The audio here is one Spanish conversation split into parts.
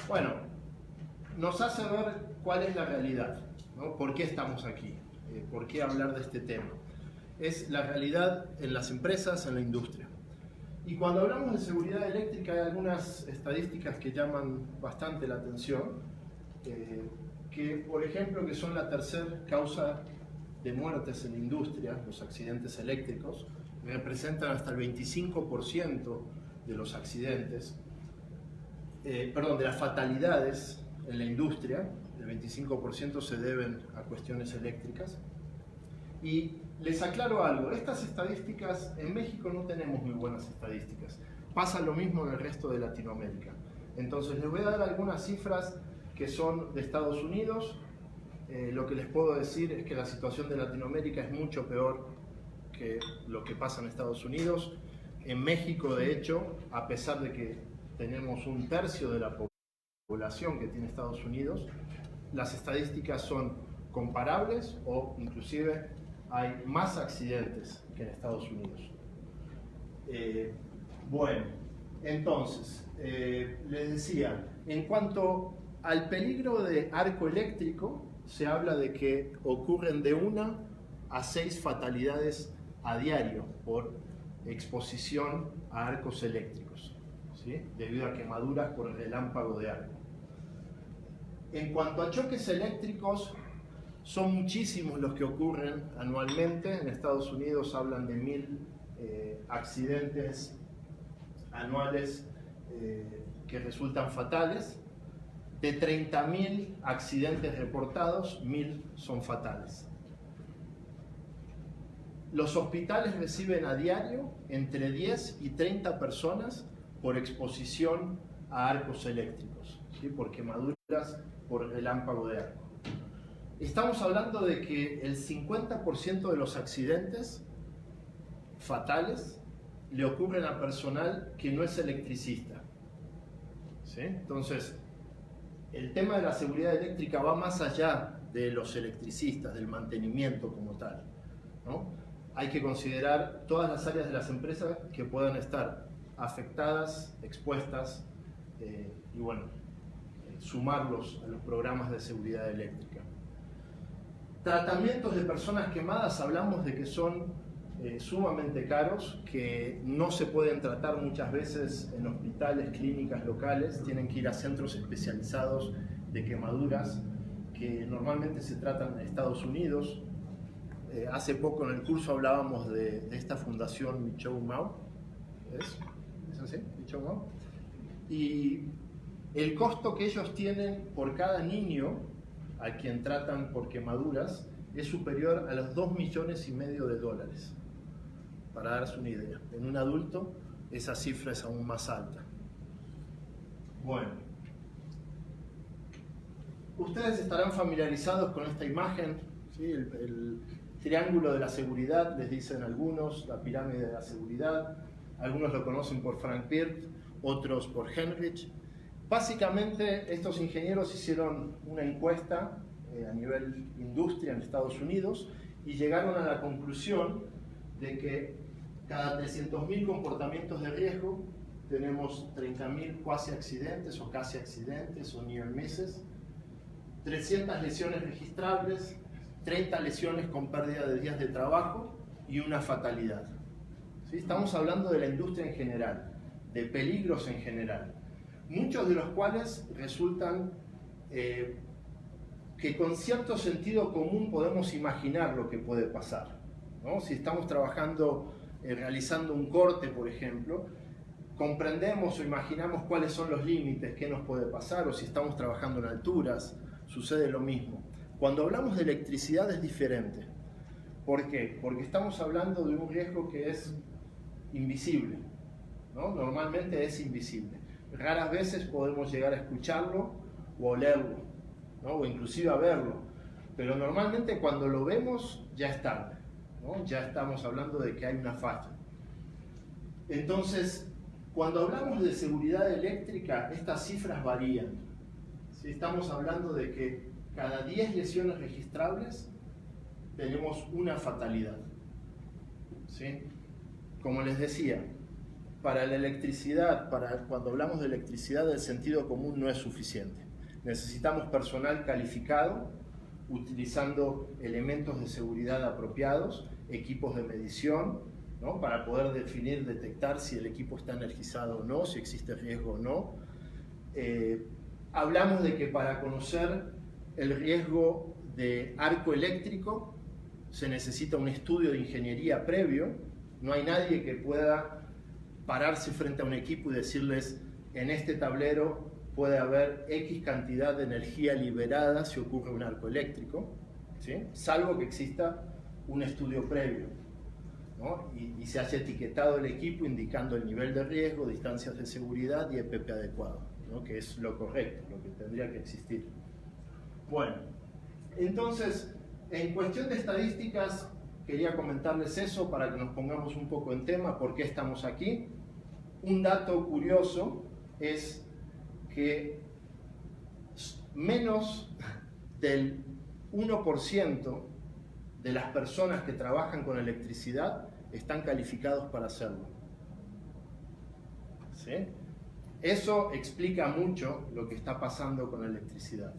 Bueno, nos hace ver cuál es la realidad, ¿no? ¿Por qué estamos aquí? ¿Por qué hablar de este tema? Es la realidad en las empresas, en la industria. Y cuando hablamos de seguridad eléctrica hay algunas estadísticas que llaman bastante la atención, que por ejemplo que son la tercera causa de muertes en la industria, los accidentes eléctricos, representan hasta el 25% de los accidentes, de las fatalidades en la industria, el 25% se deben a cuestiones eléctricas. Y les aclaro algo, estas estadísticas, en México no tenemos muy buenas estadísticas, pasa lo mismo en el resto de Latinoamérica. Entonces les voy a dar algunas cifras que son de Estados Unidos. Lo que les puedo decir es que la situación de Latinoamérica es mucho peor que lo que pasa en Estados Unidos. En México, de hecho, a pesar de que tenemos un tercio de la población que tiene Estados Unidos, las estadísticas son comparables o inclusive hay más accidentes que en Estados Unidos. Bueno, entonces, les decía, en cuanto al peligro de arco eléctrico, se habla de que ocurren de 1 a 6 fatalidades a diario por exposición a arcos eléctricos, ¿sí? Debido a quemaduras por relámpago de arco. En cuanto a choques eléctricos, son muchísimos los que ocurren anualmente. En Estados Unidos hablan de 1000 accidentes anuales que resultan fatales. De 30.000 accidentes reportados, 1000 son fatales. Los hospitales reciben a diario entre 10 y 30 personas por exposición a arcos eléctricos, ¿sí? Por quemaduras por relámpago de arco. Estamos hablando de que el 50% de los accidentes fatales le ocurren a personal que no es electricista, ¿sí? Entonces, el tema de la seguridad eléctrica va más allá de los electricistas, del mantenimiento como tal, ¿no? Hay que considerar todas las áreas de las empresas que puedan estar afectadas, expuestas, y bueno, sumarlos a los programas de seguridad eléctrica. Tratamientos de personas quemadas, hablamos de que son sumamente caros, que no se pueden tratar muchas veces en hospitales, clínicas locales, tienen que ir a centros especializados de quemaduras que normalmente se tratan en Estados Unidos. Hace poco en el curso hablábamos de esta fundación Michoud Mao, ¿es así? Michoud Mao. Y el costo que ellos tienen por cada niño a quien tratan por quemaduras es superior a los $2,5 millones. Para darse una idea, en un adulto esa cifra es aún más alta. Bueno, ustedes estarán familiarizados con esta imagen, ¿sí? El triángulo de la seguridad, les dicen algunos, la pirámide de la seguridad, algunos lo conocen por Frank Peart, otros por Henrich. Básicamente estos ingenieros hicieron una encuesta a nivel industria en Estados Unidos y llegaron a la conclusión de que cada 300.000 comportamientos de riesgo tenemos 30.000 cuasi accidentes o casi accidentes o near misses, 300 lesiones registrables, 30 lesiones con pérdida de días de trabajo y una fatalidad. ¿Sí? Estamos hablando de la industria en general, de peligros en general, muchos de los cuales resultan que con cierto sentido común podemos imaginar lo que puede pasar, ¿no? Si estamos trabajando, realizando un corte, por ejemplo, comprendemos o imaginamos cuáles son los límites, qué nos puede pasar, o si estamos trabajando en alturas, sucede lo mismo. Cuando hablamos de electricidad es diferente. ¿Por qué? Porque estamos hablando de un riesgo que es invisible, ¿no? Normalmente es invisible. Raras veces podemos llegar a escucharlo o olerlo, ¿no? O inclusive a verlo. Pero normalmente cuando lo vemos ya es tarde, ¿no? Ya estamos hablando de que hay una falla. Entonces, cuando hablamos de seguridad eléctrica, estas cifras varían. ¿Sí? Estamos hablando de que cada 10 lesiones registrables tenemos una fatalidad. ¿Sí? Como les decía, para la electricidad, cuando hablamos de electricidad, el sentido común no es suficiente. Necesitamos personal calificado, utilizando elementos de seguridad apropiados, equipos de medición, ¿no? Para poder definir, detectar si el equipo está energizado o no, si existe riesgo o no. Hablamos de que para conocer el riesgo de arco eléctrico se necesita un estudio de ingeniería previo. No hay nadie que pueda pararse frente a un equipo y decirles: en este tablero puede haber X cantidad de energía liberada si ocurre un arco eléctrico, ¿sí? Salvo que exista un estudio previo, ¿no? y se haya etiquetado el equipo indicando el nivel de riesgo, distancias de seguridad y EPP adecuado, ¿no? Que es lo correcto, lo que tendría que existir. Bueno, entonces, en cuestión de estadísticas, quería comentarles eso para que nos pongamos un poco en tema, por qué estamos aquí. Un dato curioso es que menos del 1% de las personas que trabajan con electricidad están calificados para hacerlo. ¿Sí? Eso explica mucho lo que está pasando con la electricidad.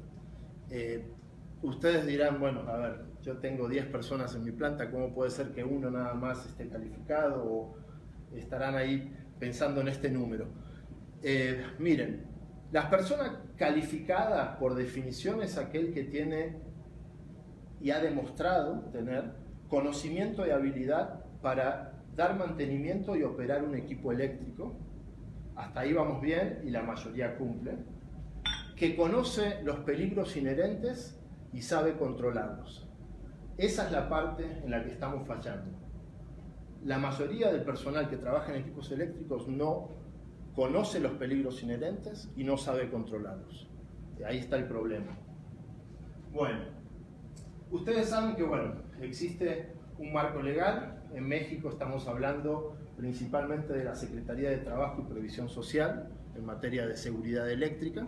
Ustedes dirán: bueno, a ver, yo tengo 10 personas en mi planta, ¿cómo puede ser que uno nada más esté calificado? O estarán ahí pensando en este número. Miren, las personas calificadas, por definición, es aquel que tiene y ha demostrado tener conocimiento y habilidad para dar mantenimiento y operar un equipo eléctrico. Hasta ahí vamos bien y la mayoría cumple. Que conoce los peligros inherentes y sabe controlarlos. Esa es la parte en la que estamos fallando. La mayoría del personal que trabaja en equipos eléctricos no conoce los peligros inherentes y no sabe controlarlos. Ahí está el problema. Bueno, ustedes saben que existe un marco legal. En México estamos hablando principalmente de la Secretaría de Trabajo y Previsión Social en materia de seguridad eléctrica.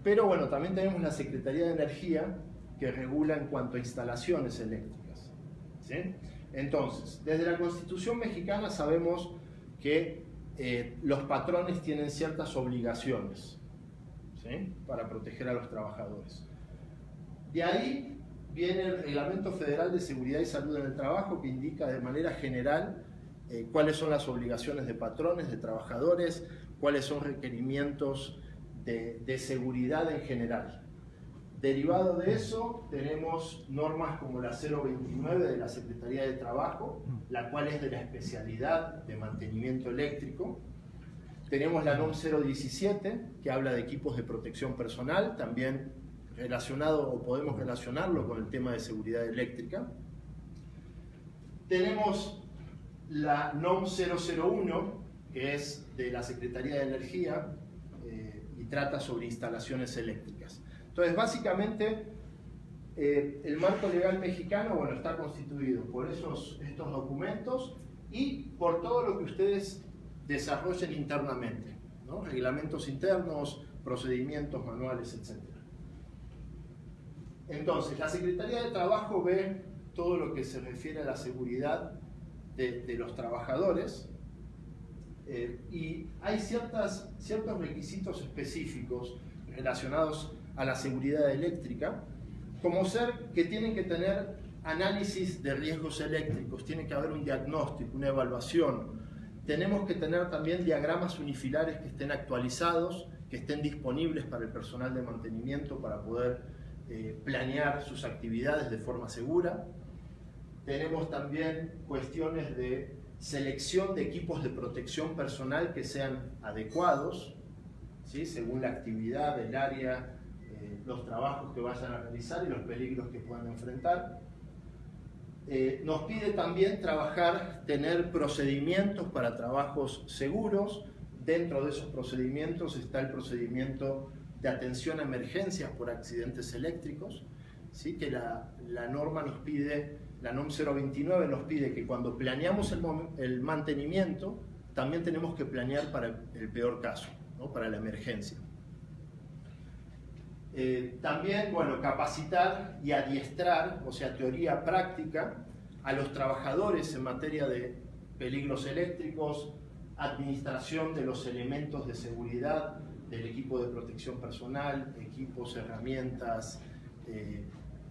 Pero bueno, también tenemos la Secretaría de Energía, que regula en cuanto a instalaciones eléctricas, ¿sí? Entonces, desde la Constitución mexicana sabemos que los patrones tienen ciertas obligaciones, ¿sí? Para proteger a los trabajadores. De ahí viene el Reglamento Federal de Seguridad y Salud en el Trabajo, que indica de manera general cuáles son las obligaciones de patrones, de trabajadores, cuáles son requerimientos de seguridad en general. Derivado de eso, tenemos normas como la 029 de la Secretaría de Trabajo, la cual es de la especialidad de mantenimiento eléctrico. Tenemos la NOM 017, que habla de equipos de protección personal, también relacionado, o podemos relacionarlo con el tema de seguridad eléctrica. Tenemos la NOM 001, que es de la Secretaría de Energía y trata sobre instalaciones eléctricas. Entonces, básicamente, el marco legal mexicano, está constituido por estos documentos y por todo lo que ustedes desarrollen internamente, ¿no? Reglamentos internos, procedimientos, manuales, etc. Entonces, la Secretaría de Trabajo ve todo lo que se refiere a la seguridad de los trabajadores y hay ciertos requisitos específicos relacionados a la seguridad eléctrica, como ser que tienen que tener análisis de riesgos eléctricos, tiene que haber un diagnóstico, una evaluación. Tenemos que tener también diagramas unifilares que estén actualizados, que estén disponibles para el personal de mantenimiento para poder planear sus actividades de forma segura. Tenemos también cuestiones de selección de equipos de protección personal que sean adecuados, ¿sí? Según la actividad, el área, los trabajos que vayan a realizar y los peligros que puedan enfrentar. Nos pide también tener procedimientos para trabajos seguros. Dentro de esos procedimientos está el procedimiento de atención a emergencias por accidentes eléctricos, ¿sí? Que la norma nos pide, la NOM 029 nos pide que cuando planeamos el mantenimiento, también tenemos que planear para el peor caso, ¿no? Para la emergencia. También, capacitar y adiestrar, o sea, teoría práctica, a los trabajadores en materia de peligros eléctricos, administración de los elementos de seguridad del equipo de protección personal, equipos, herramientas,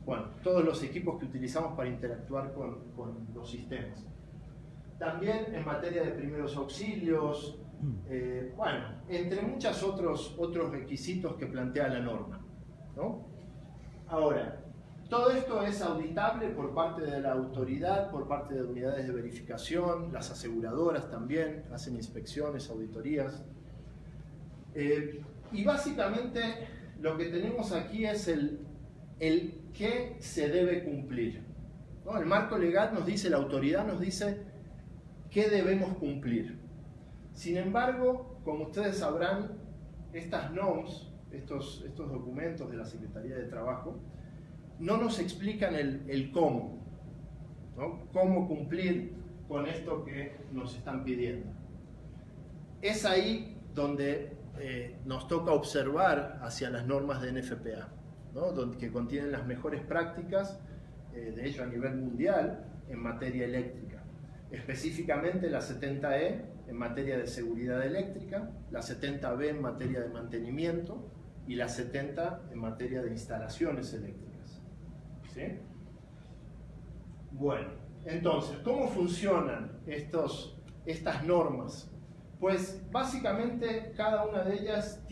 bueno, todos los equipos que utilizamos para interactuar con los sistemas. También en materia de primeros auxilios, bueno, entre muchos otros requisitos que plantea la norma, ¿no? Ahora, todo esto es auditable por parte de la autoridad, por parte de unidades de verificación, las aseguradoras también hacen inspecciones, auditorías. Y básicamente lo que tenemos aquí es el qué se debe cumplir, ¿no? El marco legal nos dice, la autoridad nos dice qué debemos cumplir. Sin embargo, como ustedes sabrán, estas NOMs, estos documentos de la Secretaría de Trabajo, no nos explican el cómo, ¿no? Cómo cumplir con esto que nos están pidiendo. Es ahí donde nos toca observar hacia las normas de NFPA, ¿no? Que contienen las mejores prácticas, de hecho a nivel mundial, en materia eléctrica. Específicamente la 70E en materia de seguridad eléctrica, la 70B en materia de mantenimiento y la 70 en materia de instalaciones eléctricas. ¿Sí? Bueno, entonces, ¿cómo funcionan estas normas? Pues básicamente cada una de ellas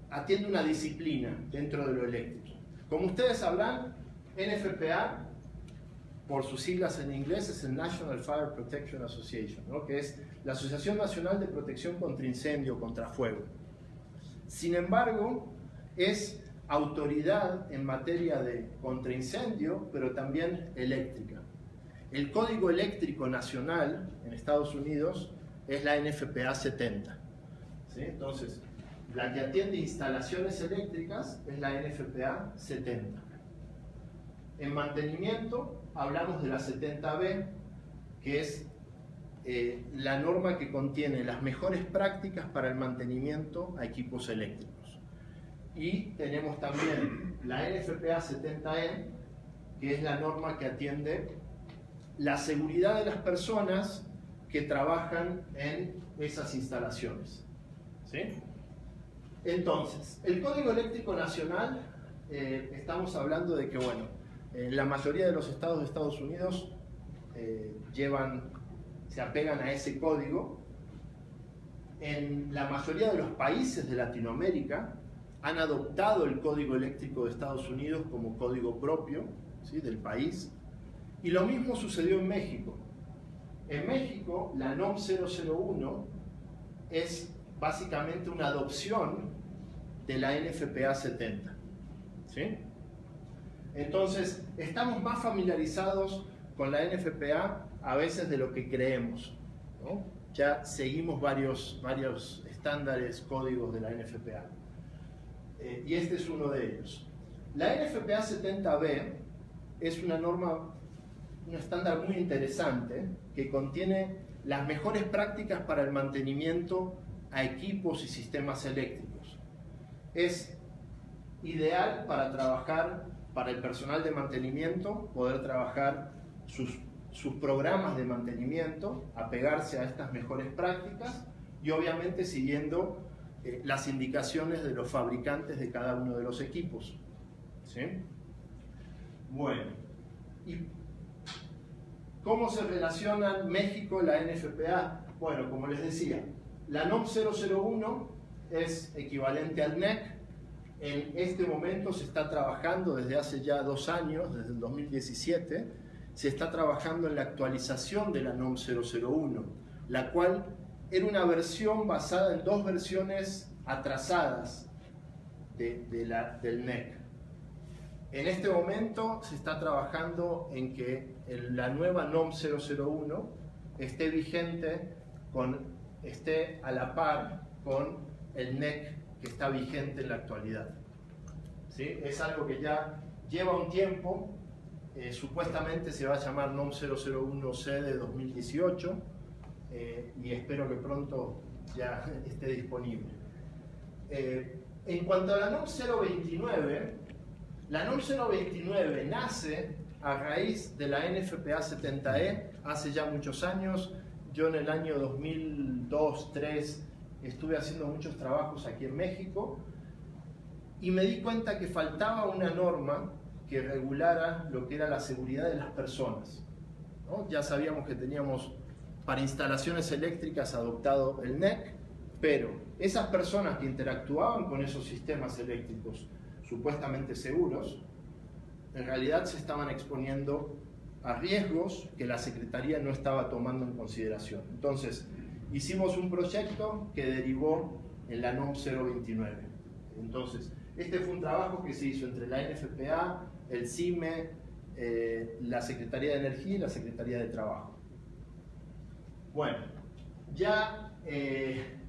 atiende una disciplina dentro de lo eléctrico. Como ustedes sabrán, NFPA, por sus siglas en inglés, es el National Fire Protection Association, ¿no? Que es la Asociación Nacional de Protección contra Incendio, contra Fuego. Sin embargo, es autoridad en materia de contraincendio, pero también eléctrica. El Código Eléctrico Nacional en Estados Unidos es la NFPA 70. ¿Sí? Entonces, la que atiende instalaciones eléctricas es la NFPA 70. En mantenimiento hablamos de la 70B, que es la norma que contiene las mejores prácticas para el mantenimiento a equipos eléctricos. Y tenemos también la NFPA 70E, que es la norma que atiende la seguridad de las personas que trabajan en esas instalaciones. ¿Sí? Entonces, el Código Eléctrico Nacional, estamos hablando de que, bueno, la mayoría de los estados de Estados Unidos se apegan a ese código. En la mayoría de los países de Latinoamérica han adoptado el Código Eléctrico de Estados Unidos como código propio, ¿sí?, del país. Y lo mismo sucedió en México. En México, la NOM 001 es básicamente una adopción de la NFPA 70. ¿Sí? Entonces, estamos más familiarizados con la NFPA a veces de lo que creemos, ¿no? Ya seguimos varios estándares, códigos de la NFPA. Y este es uno de ellos. La NFPA 70B es una norma, un estándar muy interesante que contiene las mejores prácticas para el mantenimiento a equipos y sistemas eléctricos. Es ideal para trabajar, para el personal de mantenimiento, poder trabajar sus programas de mantenimiento, apegarse a estas mejores prácticas y obviamente siguiendo las indicaciones de los fabricantes de cada uno de los equipos. ¿Sí? Bueno, ¿y cómo se relacionan México y la NFPA? Bueno, como les decía, la NOM 001 es equivalente al NEC. En este momento se está trabajando desde hace ya 2 años, desde el 2017, se está trabajando en la actualización de la NOM 001, la cual era una versión basada en 2 versiones atrasadas del NEC. En este momento se está trabajando en que la nueva NOM 001 esté vigente, esté a la par con el NEC que está vigente en la actualidad. ¿Sí? Es algo que ya lleva un tiempo, supuestamente se va a llamar NOM 001C de 2018 y espero que pronto ya esté disponible. En cuanto a la NOM 029, la NOM 029 nace a raíz de la NFPA 70E hace ya muchos años. yo en el año 2002-2003 estuve haciendo muchos trabajos aquí en México y me di cuenta que faltaba una norma que regulara lo que era la seguridad de las personas, ¿no? Ya sabíamos que teníamos para instalaciones eléctricas adoptado el NEC, pero esas personas que interactuaban con esos sistemas eléctricos supuestamente seguros, en realidad se estaban exponiendo a riesgos que la Secretaría no estaba tomando en consideración. Entonces, hicimos un proyecto que derivó en la NOM 029. Entonces, este fue un trabajo que se hizo entre la NFPA, el CIME, la Secretaría de Energía y la Secretaría de Trabajo. Bueno, ya en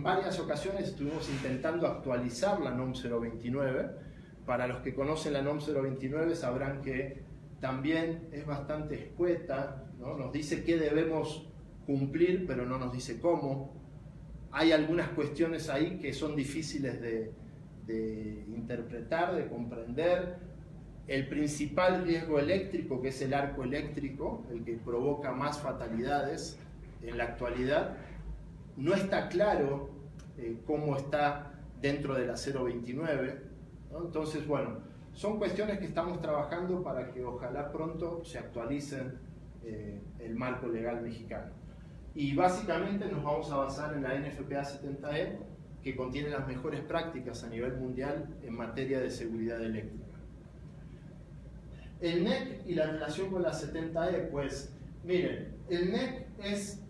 varias ocasiones estuvimos intentando actualizar la NOM 029. Para los que conocen la NOM 029 sabrán que también es bastante escueta, ¿no? Nos dice qué debemos cumplir, pero no nos dice cómo. Hay algunas cuestiones ahí que son difíciles de interpretar, de comprender. El principal riesgo eléctrico, que es el arco eléctrico, el que provoca más fatalidades en la actualidad, no está claro cómo está dentro de la 029, ¿no? Entonces, bueno, son cuestiones que estamos trabajando para que ojalá pronto se actualicen el marco legal mexicano. Y básicamente nos vamos a basar en la NFPA 70E, que contiene las mejores prácticas a nivel mundial en materia de seguridad eléctrica. El NEC y la relación con la 70E, pues miren, el NEC es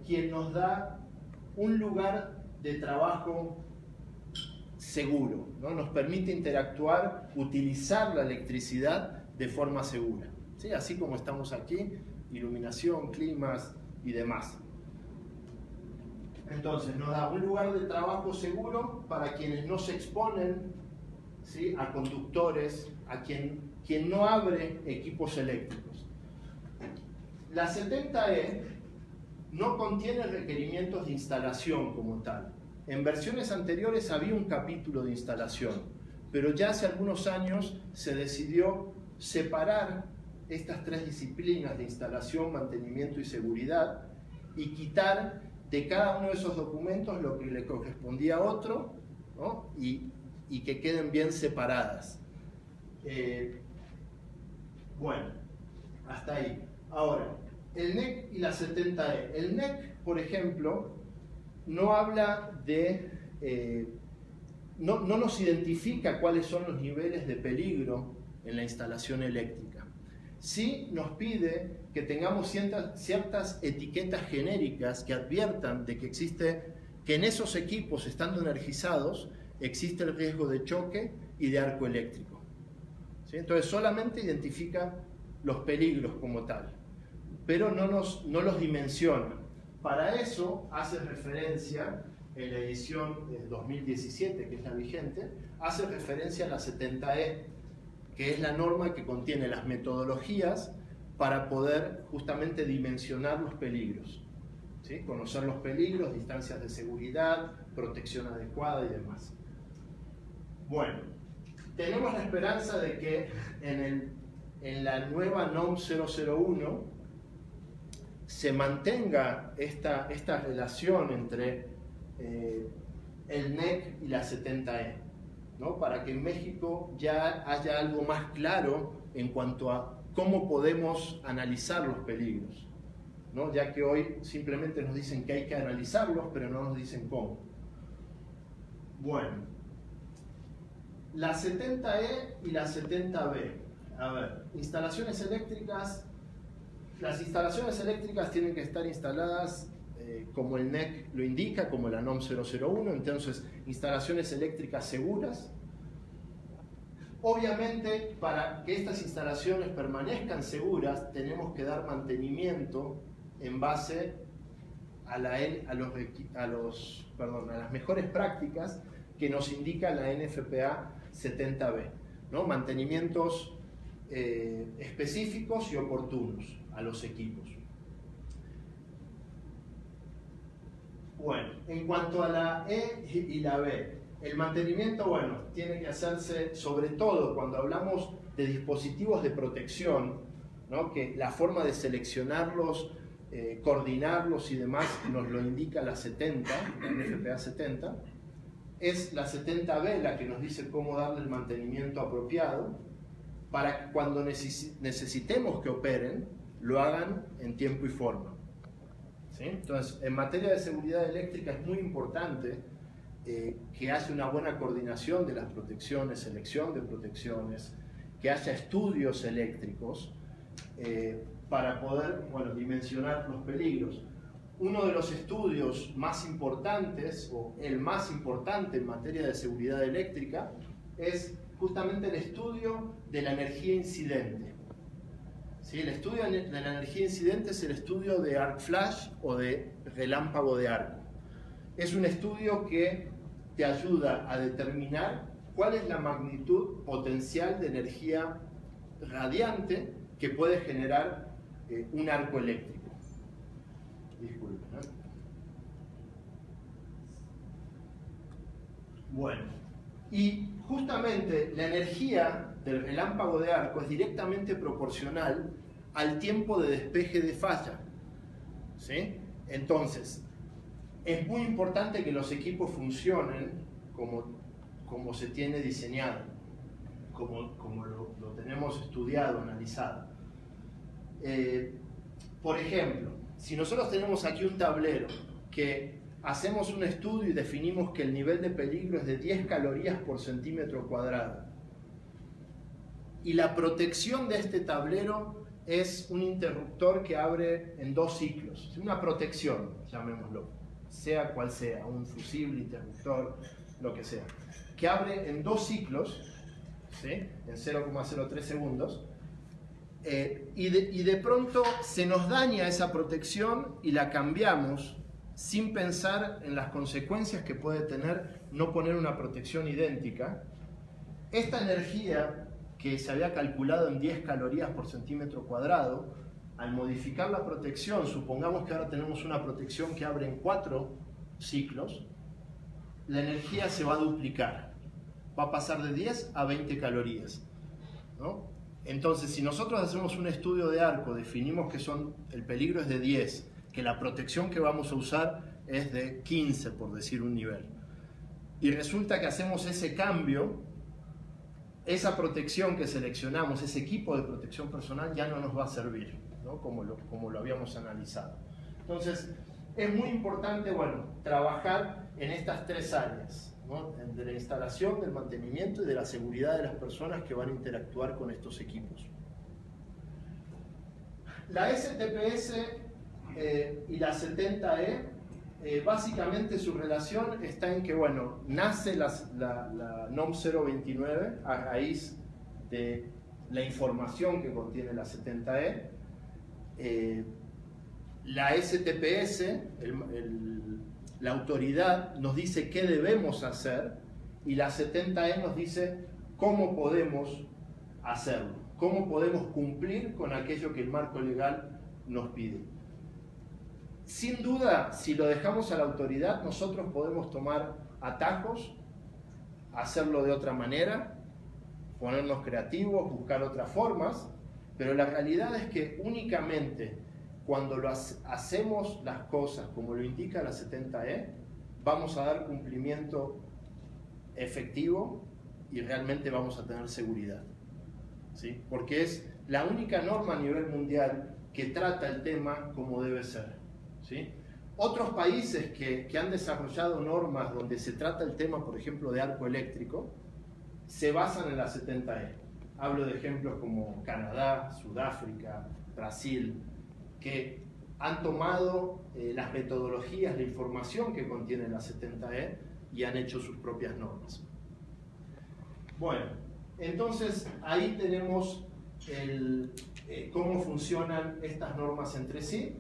quien nos da un lugar de trabajo seguro, ¿no? Nos permite interactuar, utilizar la electricidad de forma segura, ¿sí? Así como estamos aquí, iluminación, climas y demás. Entonces nos da un lugar de trabajo seguro para quienes no se exponen, ¿sí?, a conductores, a quien no abre equipos eléctricos. La 70E no contiene requerimientos de instalación como tal. En versiones anteriores había un capítulo de instalación, pero ya hace algunos años se decidió separar estas tres disciplinas de instalación, mantenimiento y seguridad y quitar de cada uno de esos documentos lo que le correspondía a otro, ¿no? y que queden bien separadas. Bueno, hasta ahí. Ahora, el NEC y la 70E. El NEC, por ejemplo, no habla de... no nos identifica cuáles son los niveles de peligro en la instalación eléctrica. Sí nos pide que tengamos ciertas etiquetas genéricas que adviertan de que en esos equipos, estando energizados, existe el riesgo de choque y de arco eléctrico. ¿Sí? Entonces solamente identifica los peligros como tal, pero no los dimensiona. Para eso hace referencia, en la edición de 2017, que es la vigente, hace referencia a la 70E, que es la norma que contiene las metodologías para poder justamente dimensionar los peligros, ¿sí? Conocer los peligros, distancias de seguridad, protección adecuada y demás. Bueno, tenemos la esperanza de que en la nueva NOM 001 se mantenga esta relación entre el NEC y la 70E, ¿no? Para que en México ya haya algo más claro en cuanto a cómo podemos analizar los peligros, ¿no? Ya que hoy simplemente nos dicen que hay que analizarlos, pero no nos dicen cómo. Bueno, la 70E y la 70B. A ver, instalaciones eléctricas. Las instalaciones eléctricas tienen que estar instaladas como el NEC lo indica, como la NOM 001, entonces instalaciones eléctricas seguras. Obviamente, para que estas instalaciones permanezcan seguras, tenemos que dar mantenimiento en base a las mejores prácticas que nos indica la NFPA 70B, ¿no? Mantenimientos específicos y oportunos a los equipos. Bueno, en cuanto a la E y la B, el mantenimiento, bueno, tiene que hacerse sobre todo cuando hablamos de dispositivos de protección, ¿no? Que la forma de seleccionarlos coordinarlos y demás nos lo indica la 70, la NFPA 70. Es la 70B la que nos dice cómo darle el mantenimiento apropiado para que cuando necesitemos que operen, lo hagan en tiempo y forma. ¿Sí? Entonces, en materia de seguridad eléctrica es muy importante que haya una buena coordinación de las protecciones, selección de protecciones, que haya estudios eléctricos para poder, bueno, dimensionar los peligros. Uno de los estudios más importantes, o el más importante en materia de seguridad eléctrica, es justamente el estudio de la energía incidente. ¿Sí? El estudio de la energía incidente es el estudio de arc flash o de relámpago de arco. Es un estudio que te ayuda a determinar cuál es la magnitud potencial de energía radiante que puede generar un arco eléctrico. Disculpen, ¿eh? Bueno, y justamente la energía del relámpago de arco es directamente proporcional al tiempo de despeje de falla. ¿Sí? Entonces, es muy importante que los equipos funcionen como se tiene diseñado, como lo tenemos estudiado, analizado. Por ejemplo, si nosotros tenemos aquí un tablero que hacemos un estudio y definimos que el nivel de peligro es de 10 calorías por centímetro cuadrado, y la protección de este tablero es un interruptor que abre en 2 ciclos, una protección, llamémoslo, sea cual sea, un fusible, interruptor, lo que sea, que abre en 2 ciclos, ¿sí? En 0,03 segundos, y de pronto se nos daña esa protección y la cambiamos sin pensar en las consecuencias que puede tener no poner una protección idéntica. Esta energía que se había calculado en 10 calorías por centímetro cuadrado, al modificar la protección, supongamos que ahora tenemos una protección que abre en 4 ciclos, la energía se va a duplicar, va a pasar de 10 a 20 calorías, ¿no? Entonces, si nosotros hacemos un estudio de arco, definimos que el peligro es de 10, que la protección que vamos a usar es de 15, por decir un nivel, y resulta que hacemos ese cambio, esa protección que seleccionamos, ese equipo de protección personal ya no nos va a servir, ¿no? Como lo habíamos analizado. Entonces, es muy importante, bueno, trabajar en estas 3 áreas, ¿no? De la instalación, del mantenimiento y de la seguridad de las personas que van a interactuar con estos equipos. La STPS y la 70E, básicamente su relación está en que, bueno, nace la NOM 029 a raíz de la información que contiene la 70E. La STPS, la autoridad, nos dice qué debemos hacer, y la 70E nos dice cómo podemos hacerlo, cómo podemos cumplir con aquello que el marco legal nos pide. Sin duda, si lo dejamos a la autoridad, nosotros podemos tomar atajos, hacerlo de otra manera, ponernos creativos, buscar otras formas, pero la realidad es que únicamente cuando hacemos las cosas como lo indica la 70E, vamos a dar cumplimiento efectivo y realmente vamos a tener seguridad, ¿sí? Porque es la única norma a nivel mundial que trata el tema como debe ser, ¿sí? Otros países que han desarrollado normas donde se trata el tema, por ejemplo, de arco eléctrico, se basan en la 70E. Hablo de ejemplos como Canadá, Sudáfrica, Brasil, que han tomado las metodologías, la información que contiene la 70E y han hecho sus propias normas. Bueno, entonces ahí tenemos cómo funcionan estas normas entre sí.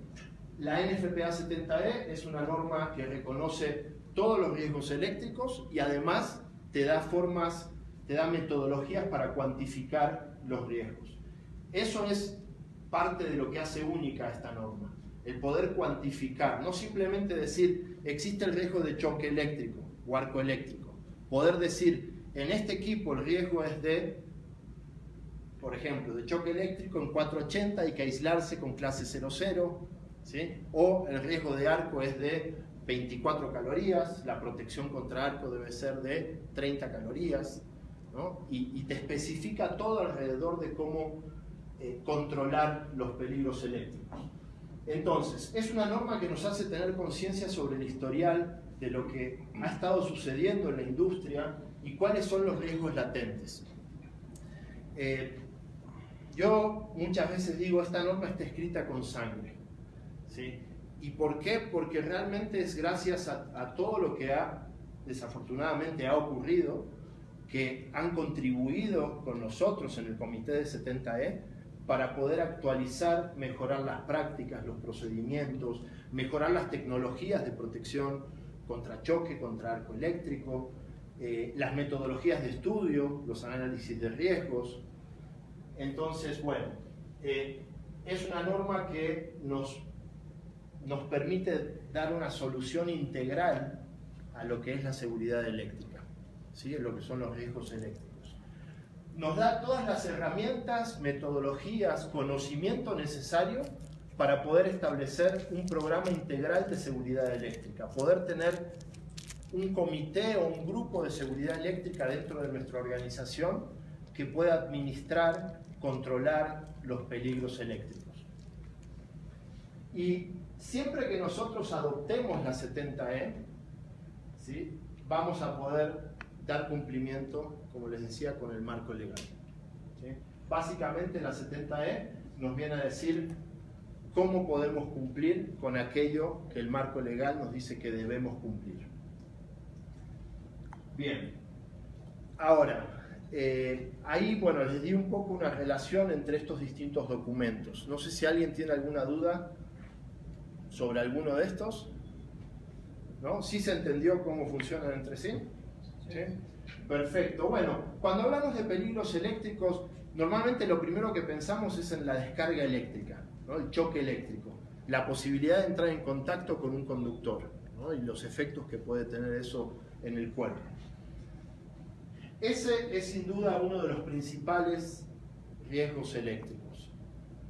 La NFPA 70E es una norma que reconoce todos los riesgos eléctricos y además te da metodologías para cuantificar los riesgos. Eso es parte de lo que hace única esta norma, el poder cuantificar, no simplemente decir existe el riesgo de choque eléctrico o arco eléctrico, poder decir en este equipo el riesgo es de, por ejemplo, de choque eléctrico en 480 hay que aislarse con clase 00, ¿sí? O el riesgo de arco es de 24 calorías, la protección contra arco debe ser de 30 calorías, ¿no? Y te especifica todo alrededor de cómo controlar los peligros eléctricos. Entonces, es una norma que nos hace tener conciencia sobre el historial de lo que ha estado sucediendo en la industria y cuáles son los riesgos latentes. Yo muchas veces digo, esta norma está escrita con sangre, ¿sí? ¿Y por qué? Porque realmente es gracias a todo lo que desafortunadamente ha ocurrido, que han contribuido con nosotros en el comité de 70E para poder actualizar, mejorar las prácticas, los procedimientos, mejorar las tecnologías de protección contra choque, contra arco eléctrico, las metodologías de estudio, los análisis de riesgos. Entonces, bueno, es una norma que nos permite dar una solución integral a lo que es la seguridad eléctrica, ¿sí? Lo que son los riesgos eléctricos. Nos da todas las herramientas, metodologías, conocimiento necesario para poder establecer un programa integral de seguridad eléctrica, poder tener un comité o un grupo de seguridad eléctrica dentro de nuestra organización que pueda administrar, controlar los peligros eléctricos. Y siempre que nosotros adoptemos la 70E, ¿sí?, vamos a poder dar cumplimiento, como les decía, con el marco legal, ¿sí? Básicamente la 70E nos viene a decir cómo podemos cumplir con aquello que el marco legal nos dice que debemos cumplir. Bien, ahora, ahí, bueno, les di un poco una relación entre estos distintos documentos. No sé si alguien tiene alguna duda sobre alguno de estos, ¿no? ¿Sí se entendió cómo funcionan entre sí? ¿Sí? Perfecto. Bueno, cuando hablamos de peligros eléctricos, normalmente lo primero que pensamos es en la descarga eléctrica, ¿no? El choque eléctrico, la posibilidad de entrar en contacto con un conductor, ¿no? Y los efectos que puede tener eso en el cuerpo. Ese es sin duda uno de los principales riesgos eléctricos,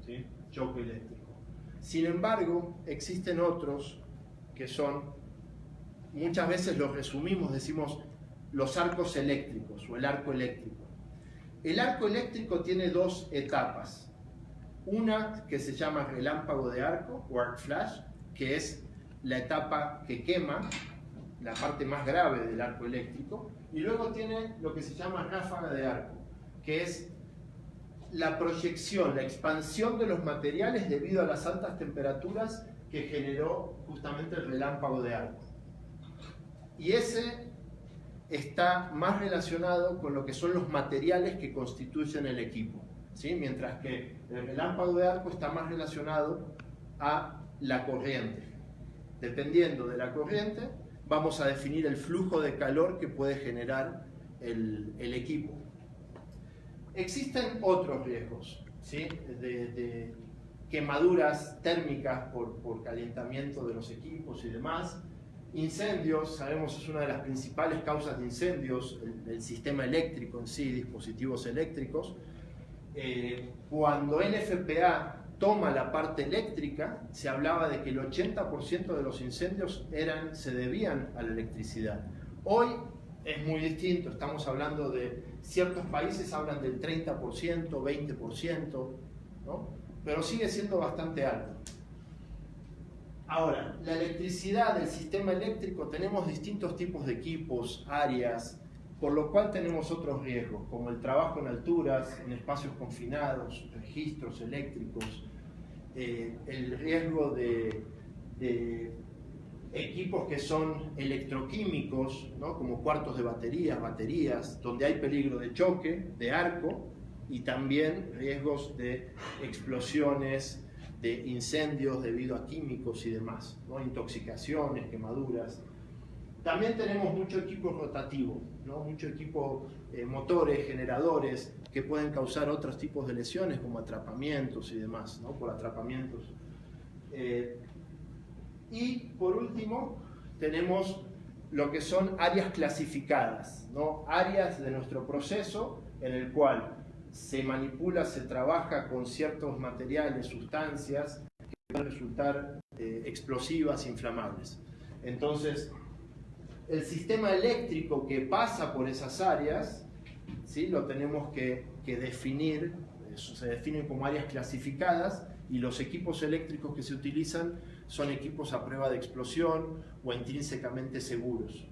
¿sí? Choque eléctrico. Sin embargo, existen otros que son, muchas veces los resumimos, decimos los arcos eléctricos o el arco eléctrico. El arco eléctrico tiene dos etapas. Una que se llama relámpago de arco o arc flash, que es la etapa que quema, la parte más grave del arco eléctrico, y luego tiene lo que se llama ráfaga de arco, que es la proyección, la expansión de los materiales debido a las altas temperaturas que generó justamente el relámpago de arco. Y ese está más relacionado con lo que son los materiales que constituyen el equipo, ¿sí? Mientras que el relámpago de arco está más relacionado a la corriente. Dependiendo de la corriente, vamos a definir el flujo de calor que puede generar el equipo. Existen otros riesgos, ¿sí? de quemaduras térmicas por calentamiento de los equipos y demás. Incendios, sabemos, es una de las principales causas de incendios, el sistema eléctrico en sí, dispositivos eléctricos. Cuando NFPA toma la parte eléctrica, se hablaba de que el 80% de los incendios se debían a la electricidad. Hoy es muy distinto, estamos hablando de ciertos países hablan del 30%, 20%, ¿no? Pero sigue siendo bastante alto. Ahora, la electricidad del sistema eléctrico, tenemos distintos tipos de equipos, áreas, por lo cual tenemos otros riesgos, como el trabajo en alturas, en espacios confinados, registros eléctricos, el riesgo de equipos que son electroquímicos, ¿no? Como cuartos de baterías, donde hay peligro de choque, de arco, y también riesgos de explosiones, de incendios debido a químicos y demás, ¿no? Intoxicaciones, quemaduras. También tenemos mucho equipo rotativo, ¿no? Mucho equipo, motores, generadores, que pueden causar otros tipos de lesiones como atrapamientos y demás, ¿no? Por atrapamientos. Y por último, tenemos lo que son áreas clasificadas, ¿no? Áreas de nuestro proceso en el cual se manipula, se trabaja con ciertos materiales, sustancias que pueden resultar explosivas, inflamables. Entonces, el sistema eléctrico que pasa por esas áreas, ¿sí?, lo tenemos que definir, eso se definen como áreas clasificadas, y los equipos eléctricos que se utilizan son equipos a prueba de explosión o intrínsecamente seguros,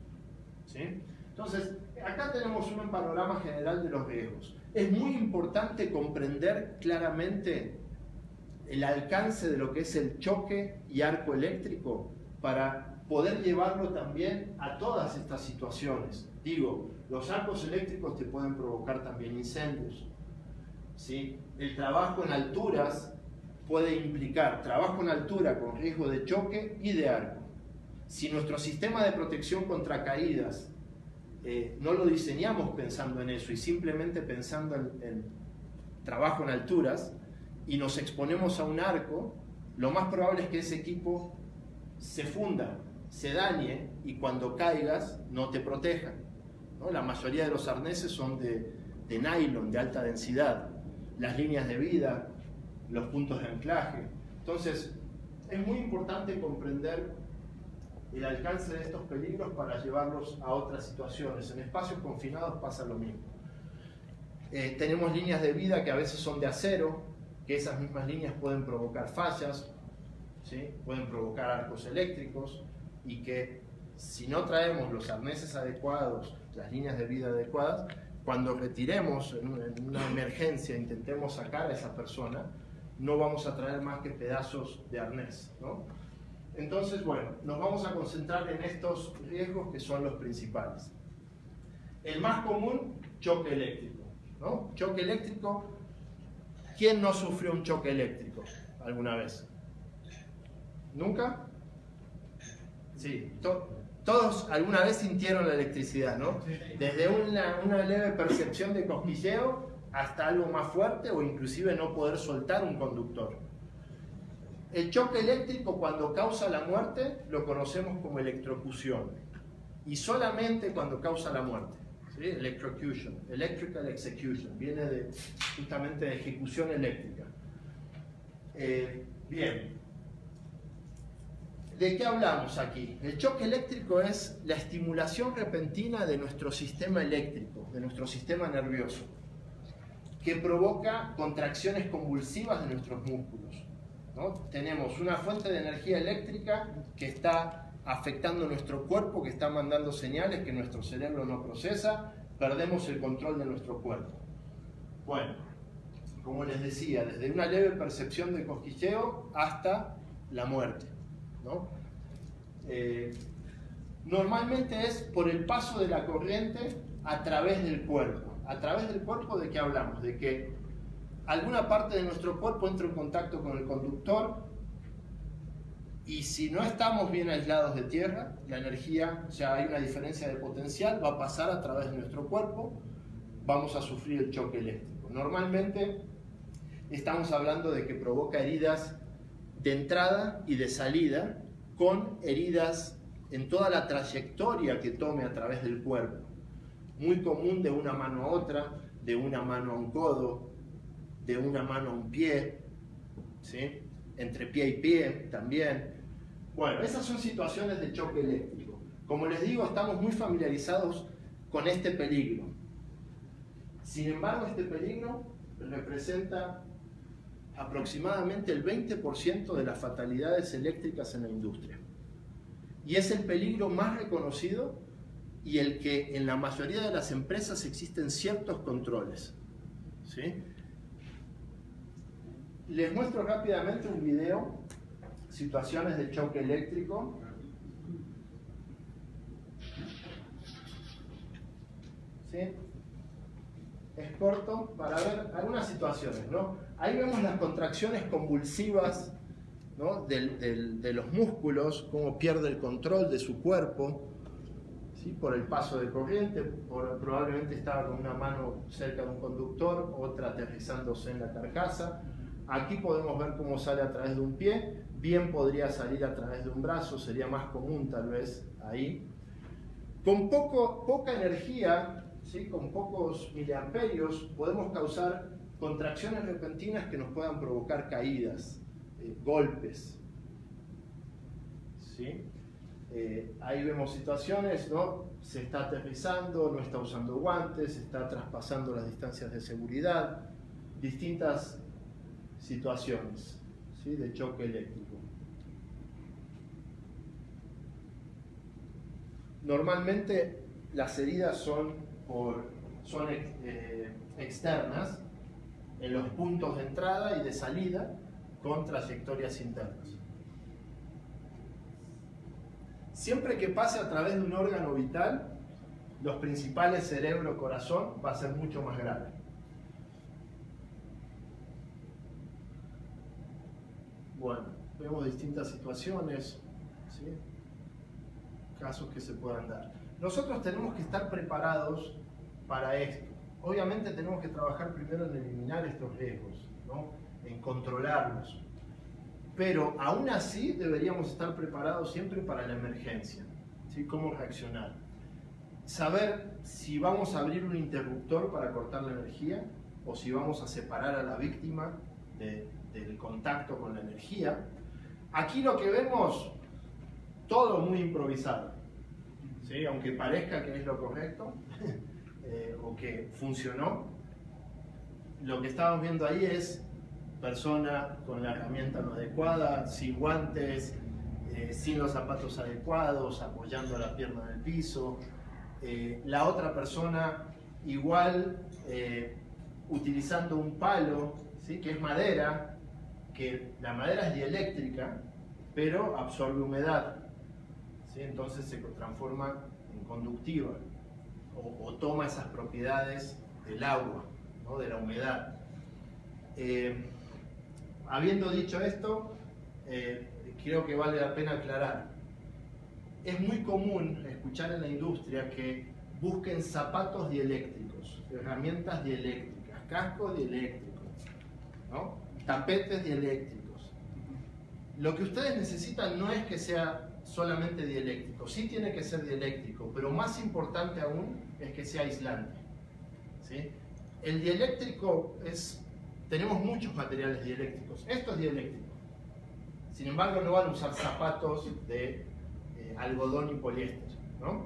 ¿sí? Entonces, acá tenemos un panorama general de los riesgos. Es muy importante comprender claramente el alcance de lo que es el choque y arco eléctrico para poder llevarlo también a todas estas situaciones. Digo, los arcos eléctricos te pueden provocar también incendios, ¿sí? El trabajo en alturas puede implicar trabajo en altura con riesgo de choque y de arco. Si nuestro sistema de protección contra caídas no lo diseñamos pensando en eso y simplemente pensando en trabajo en alturas y nos exponemos a un arco, lo más probable es que ese equipo se funda, se dañe y cuando caigas no te proteja, ¿no? La mayoría de los arneses son de nylon, de alta densidad, las líneas de vida, los puntos de anclaje. Entonces, es muy importante comprender el alcance de estos peligros para llevarlos a otras situaciones. En espacios confinados pasa lo mismo. Tenemos líneas de vida que a veces son de acero, que esas mismas líneas pueden provocar fallas, ¿sí?, pueden provocar arcos eléctricos, y que si no traemos los arneses adecuados, las líneas de vida adecuadas, cuando retiremos en una emergencia, intentemos sacar a esa persona, no vamos a traer más que pedazos de arnés, ¿no? Entonces, bueno, nos vamos a concentrar en estos riesgos que son los principales. El más común, choque eléctrico, ¿no? Choque eléctrico, ¿quién no sufrió un choque eléctrico alguna vez? ¿Nunca? Sí, todos alguna vez sintieron la electricidad, ¿no? Desde una leve percepción de cosquilleo hasta algo más fuerte o inclusive no poder soltar un conductor. El choque eléctrico, cuando causa la muerte, lo conocemos como electrocución, y solamente cuando causa la muerte, ¿sí? Electrocution, electrical execution, viene justamente de ejecución eléctrica. Bien, ¿de qué hablamos aquí? El choque eléctrico es la estimulación repentina de nuestro sistema eléctrico, de nuestro sistema nervioso, que provoca contracciones convulsivas de nuestros músculos, ¿no? Tenemos una fuente de energía eléctrica que está afectando nuestro cuerpo, que está mandando señales que nuestro cerebro no procesa, perdemos el control de nuestro cuerpo. Bueno, como les decía, desde una leve percepción de cosquilleo hasta la muerte, ¿no? Normalmente es por el paso de la corriente a través del cuerpo. ¿A través del cuerpo de qué hablamos? De que alguna parte de nuestro cuerpo entra en contacto con el conductor, y si no estamos bien aislados de tierra, la energía, o sea, hay una diferencia de potencial, va a pasar a través de nuestro cuerpo, vamos a sufrir el choque eléctrico. Normalmente estamos hablando de que provoca heridas de entrada y de salida, con heridas en toda la trayectoria que tome a través del cuerpo. Muy común de una mano a otra, de una mano a un codo, de una mano a un pie, ¿sí?, entre pie y pie también. Bueno, esas son situaciones de choque eléctrico. Como les digo, estamos muy familiarizados con este peligro. Sin embargo, este peligro representa aproximadamente el 20% de las fatalidades eléctricas en la industria. Y es el peligro más reconocido y el que en la mayoría de las empresas existen ciertos controles, ¿sí? Les muestro rápidamente un video, situaciones de choque eléctrico. ¿Sí? Es corto para ver algunas situaciones, ¿no? Ahí vemos las contracciones convulsivas, ¿no?, de los músculos, cómo pierde el control de su cuerpo, ¿sí?, por el paso de corriente. Probablemente estaba con una mano cerca de un conductor, otra aterrizándose en la carcasa. Aquí podemos ver cómo sale a través de un pie, bien podría salir a través de un brazo, sería más común tal vez ahí. Con poca energía, ¿sí?, con pocos miliamperios, podemos causar contracciones repentinas que nos puedan provocar caídas, golpes. ¿sí? Ahí vemos situaciones, ¿no? Se está aterrizando, no está usando guantes, está traspasando las distancias de seguridad, distintas situaciones, ¿sí? De choque eléctrico. Normalmente las heridas son externas, en los puntos de entrada y de salida, con trayectorias internas. Siempre que pase a través de un órgano vital, los principales cerebro, corazón, va a ser mucho más grave. Bueno, vemos distintas situaciones, ¿sí? Casos que se puedan dar. Nosotros tenemos que estar preparados para esto. Obviamente tenemos que trabajar primero en eliminar estos riesgos, ¿no? En controlarlos. Pero aún así deberíamos estar preparados siempre para la emergencia, ¿sí? Cómo reaccionar. Saber si vamos a abrir un interruptor para cortar la energía o si vamos a separar a la víctima del contacto con la energía. Aquí lo que vemos, todo muy improvisado, ¿sí? Aunque parezca que es lo correcto o que funcionó, lo que estamos viendo ahí es persona con la herramienta no adecuada, sin guantes, sin los zapatos adecuados, apoyando la pierna en el piso. La otra persona igual utilizando un palo, ¿sí? Que es madera, que la madera es dieléctrica, pero absorbe humedad, ¿sí? Entonces se transforma en conductiva o toma esas propiedades del agua, ¿no? De la humedad. Habiendo dicho esto, creo que vale la pena aclarar. Es muy común escuchar en la industria que busquen zapatos dieléctricos, herramientas dieléctricas, cascos dieléctricos, ¿no? Tapetes dieléctricos. Lo que ustedes necesitan no es que sea solamente dieléctrico, sí tiene que ser dieléctrico, pero más importante aún es que sea aislante, ¿sí? El dieléctrico tenemos muchos materiales dieléctricos, esto es dieléctrico. Sin embargo, no van a usar zapatos de algodón y poliéster, ¿no?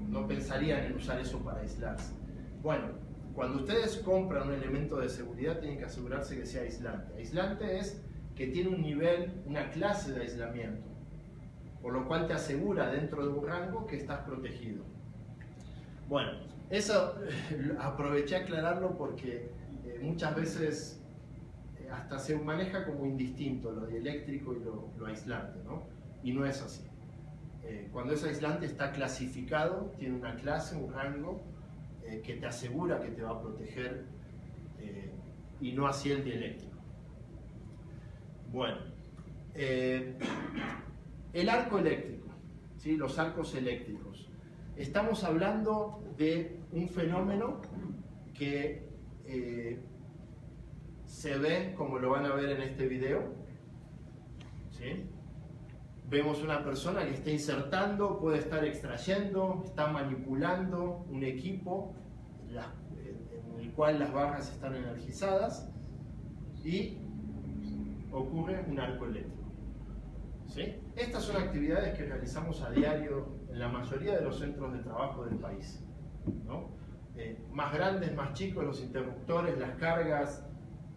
No pensarían en usar eso para aislarse. Bueno, cuando ustedes compran un elemento de seguridad, tienen que asegurarse que sea aislante. Aislante es que tiene un nivel, una clase de aislamiento, por lo cual te asegura dentro de un rango que estás protegido. Bueno, eso aproveché a aclararlo porque muchas veces hasta se maneja como indistinto lo dieléctrico y lo aislante, ¿no? Y no es así. Cuando es aislante está clasificado, tiene una clase, un rango que te asegura que te va a proteger y no así el dieléctrico. Bueno, el arco eléctrico, ¿sí? Los arcos eléctricos. Estamos hablando de un fenómeno que se ve, como lo van a ver en este video, ¿sí? Vemos una persona que está insertando, puede estar extrayendo, está manipulando un equipo en el cual las barras están energizadas y ocurre un arco eléctrico, ¿sí? Estas son actividades que realizamos a diario en la mayoría de los centros de trabajo del país, ¿no? Más grandes, más chicos, los interruptores, las cargas,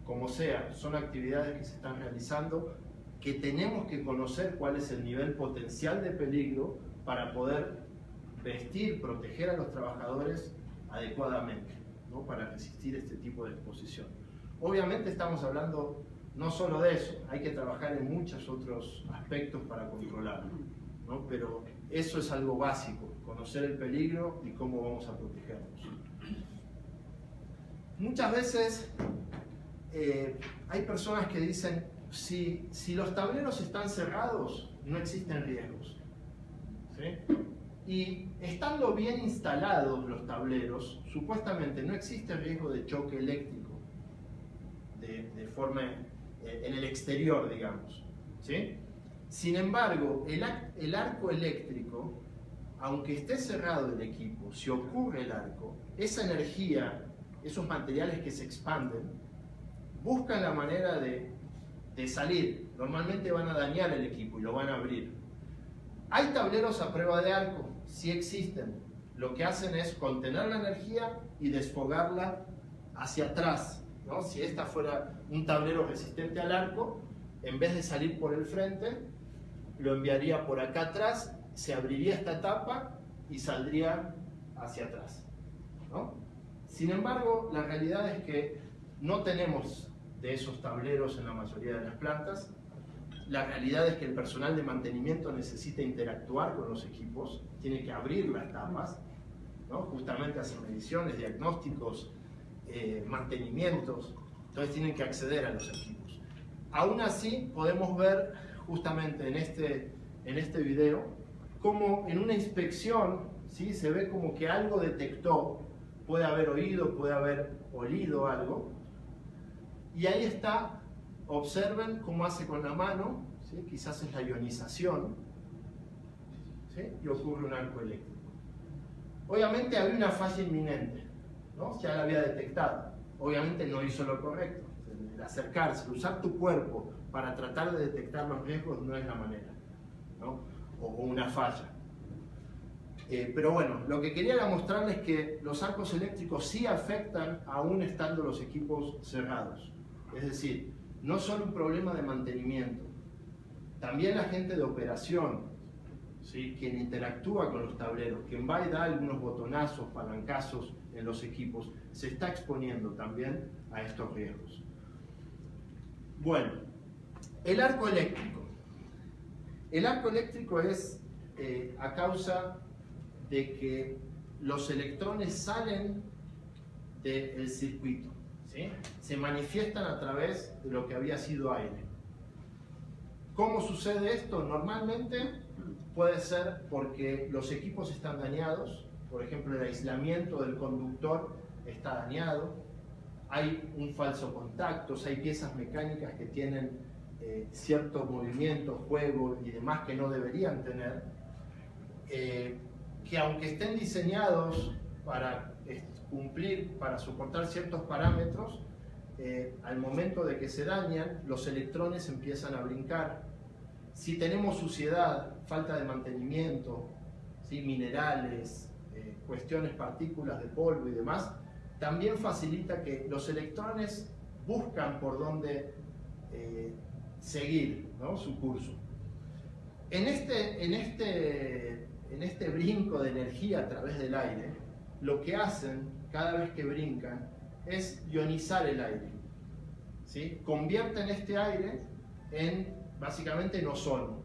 como sea, son actividades que se están realizando, que tenemos que conocer cuál es el nivel potencial de peligro para poder vestir, proteger a los trabajadores adecuadamente, ¿no? Para resistir este tipo de exposición. Obviamente estamos hablando no solo de eso, hay que trabajar en muchos otros aspectos para controlarlo, ¿no? Pero eso es algo básico, conocer el peligro y cómo vamos a protegernos. Muchas veces hay personas que dicen, si los tableros están cerrados, no existen riesgos, ¿sí? Y estando bien instalados los tableros, supuestamente no existe riesgo de choque eléctrico de forma en el exterior, digamos, ¿sí? Sin embargo, el arco eléctrico, aunque esté cerrado el equipo, si ocurre el arco, esa energía, esos materiales que se expanden, buscan la manera de salir. Normalmente van a dañar el equipo y lo van a abrir. ¿Hay tableros a prueba de arco? Sí existen. Lo que hacen es contener la energía y desfogarla hacia atrás, ¿no? Si esta fuera un tablero resistente al arco, en vez de salir por el frente, lo enviaría por acá atrás, se abriría esta tapa y saldría hacia atrás, ¿no? Sin embargo, la realidad es que no tenemos de esos tableros en la mayoría de las plantas. La realidad es que el personal de mantenimiento necesita interactuar con los equipos, tiene que abrir las tapas, ¿no? Justamente hacer mediciones, diagnósticos, mantenimientos, entonces tienen que acceder a los equipos. Aún así, podemos ver justamente en este video cómo en una inspección, ¿sí?, se ve como que algo detectó, puede haber oído, puede haber olido algo, y ahí está. Observen cómo hace con la mano, ¿sí? Quizás es la ionización, ¿sí? Y ocurre un arco eléctrico. Obviamente había una falla inminente, ¿no? Ya la había detectado. Obviamente no hizo lo correcto. El acercarse, usar tu cuerpo para tratar de detectar los riesgos no es la manera, ¿no? O una falla. Pero bueno, lo que quería era mostrarles que los arcos eléctricos sí afectan aún estando los equipos cerrados. Es decir, no solo un problema de mantenimiento, también la gente de operación, ¿sí?, quien interactúa con los tableros, quien va y da algunos botonazos, palancazos en los equipos, se está exponiendo también a estos riesgos. Bueno, el arco eléctrico. El arco eléctrico es a causa de que los electrones salen del circuito, ¿sí? Se manifiestan a través de lo que había sido aire. ¿Cómo sucede esto? Normalmente puede ser porque los equipos están dañados, por ejemplo, el aislamiento del conductor está dañado, hay un falso contacto, hay piezas mecánicas que tienen ciertos movimientos, juego y demás que no deberían tener, que aunque estén diseñados para cumplir, para soportar ciertos parámetros, al momento de que se dañan, los electrones empiezan a brincar. Si tenemos suciedad, falta de mantenimiento, ¿sí?, minerales, cuestiones, partículas de polvo y demás, también facilita que los electrones buscan por dónde seguir, ¿no?, su curso. En este brinco de energía a través del aire, lo que hacen cada vez que brincan es ionizar el aire, ¿sí? Convierten este aire básicamente en ozono,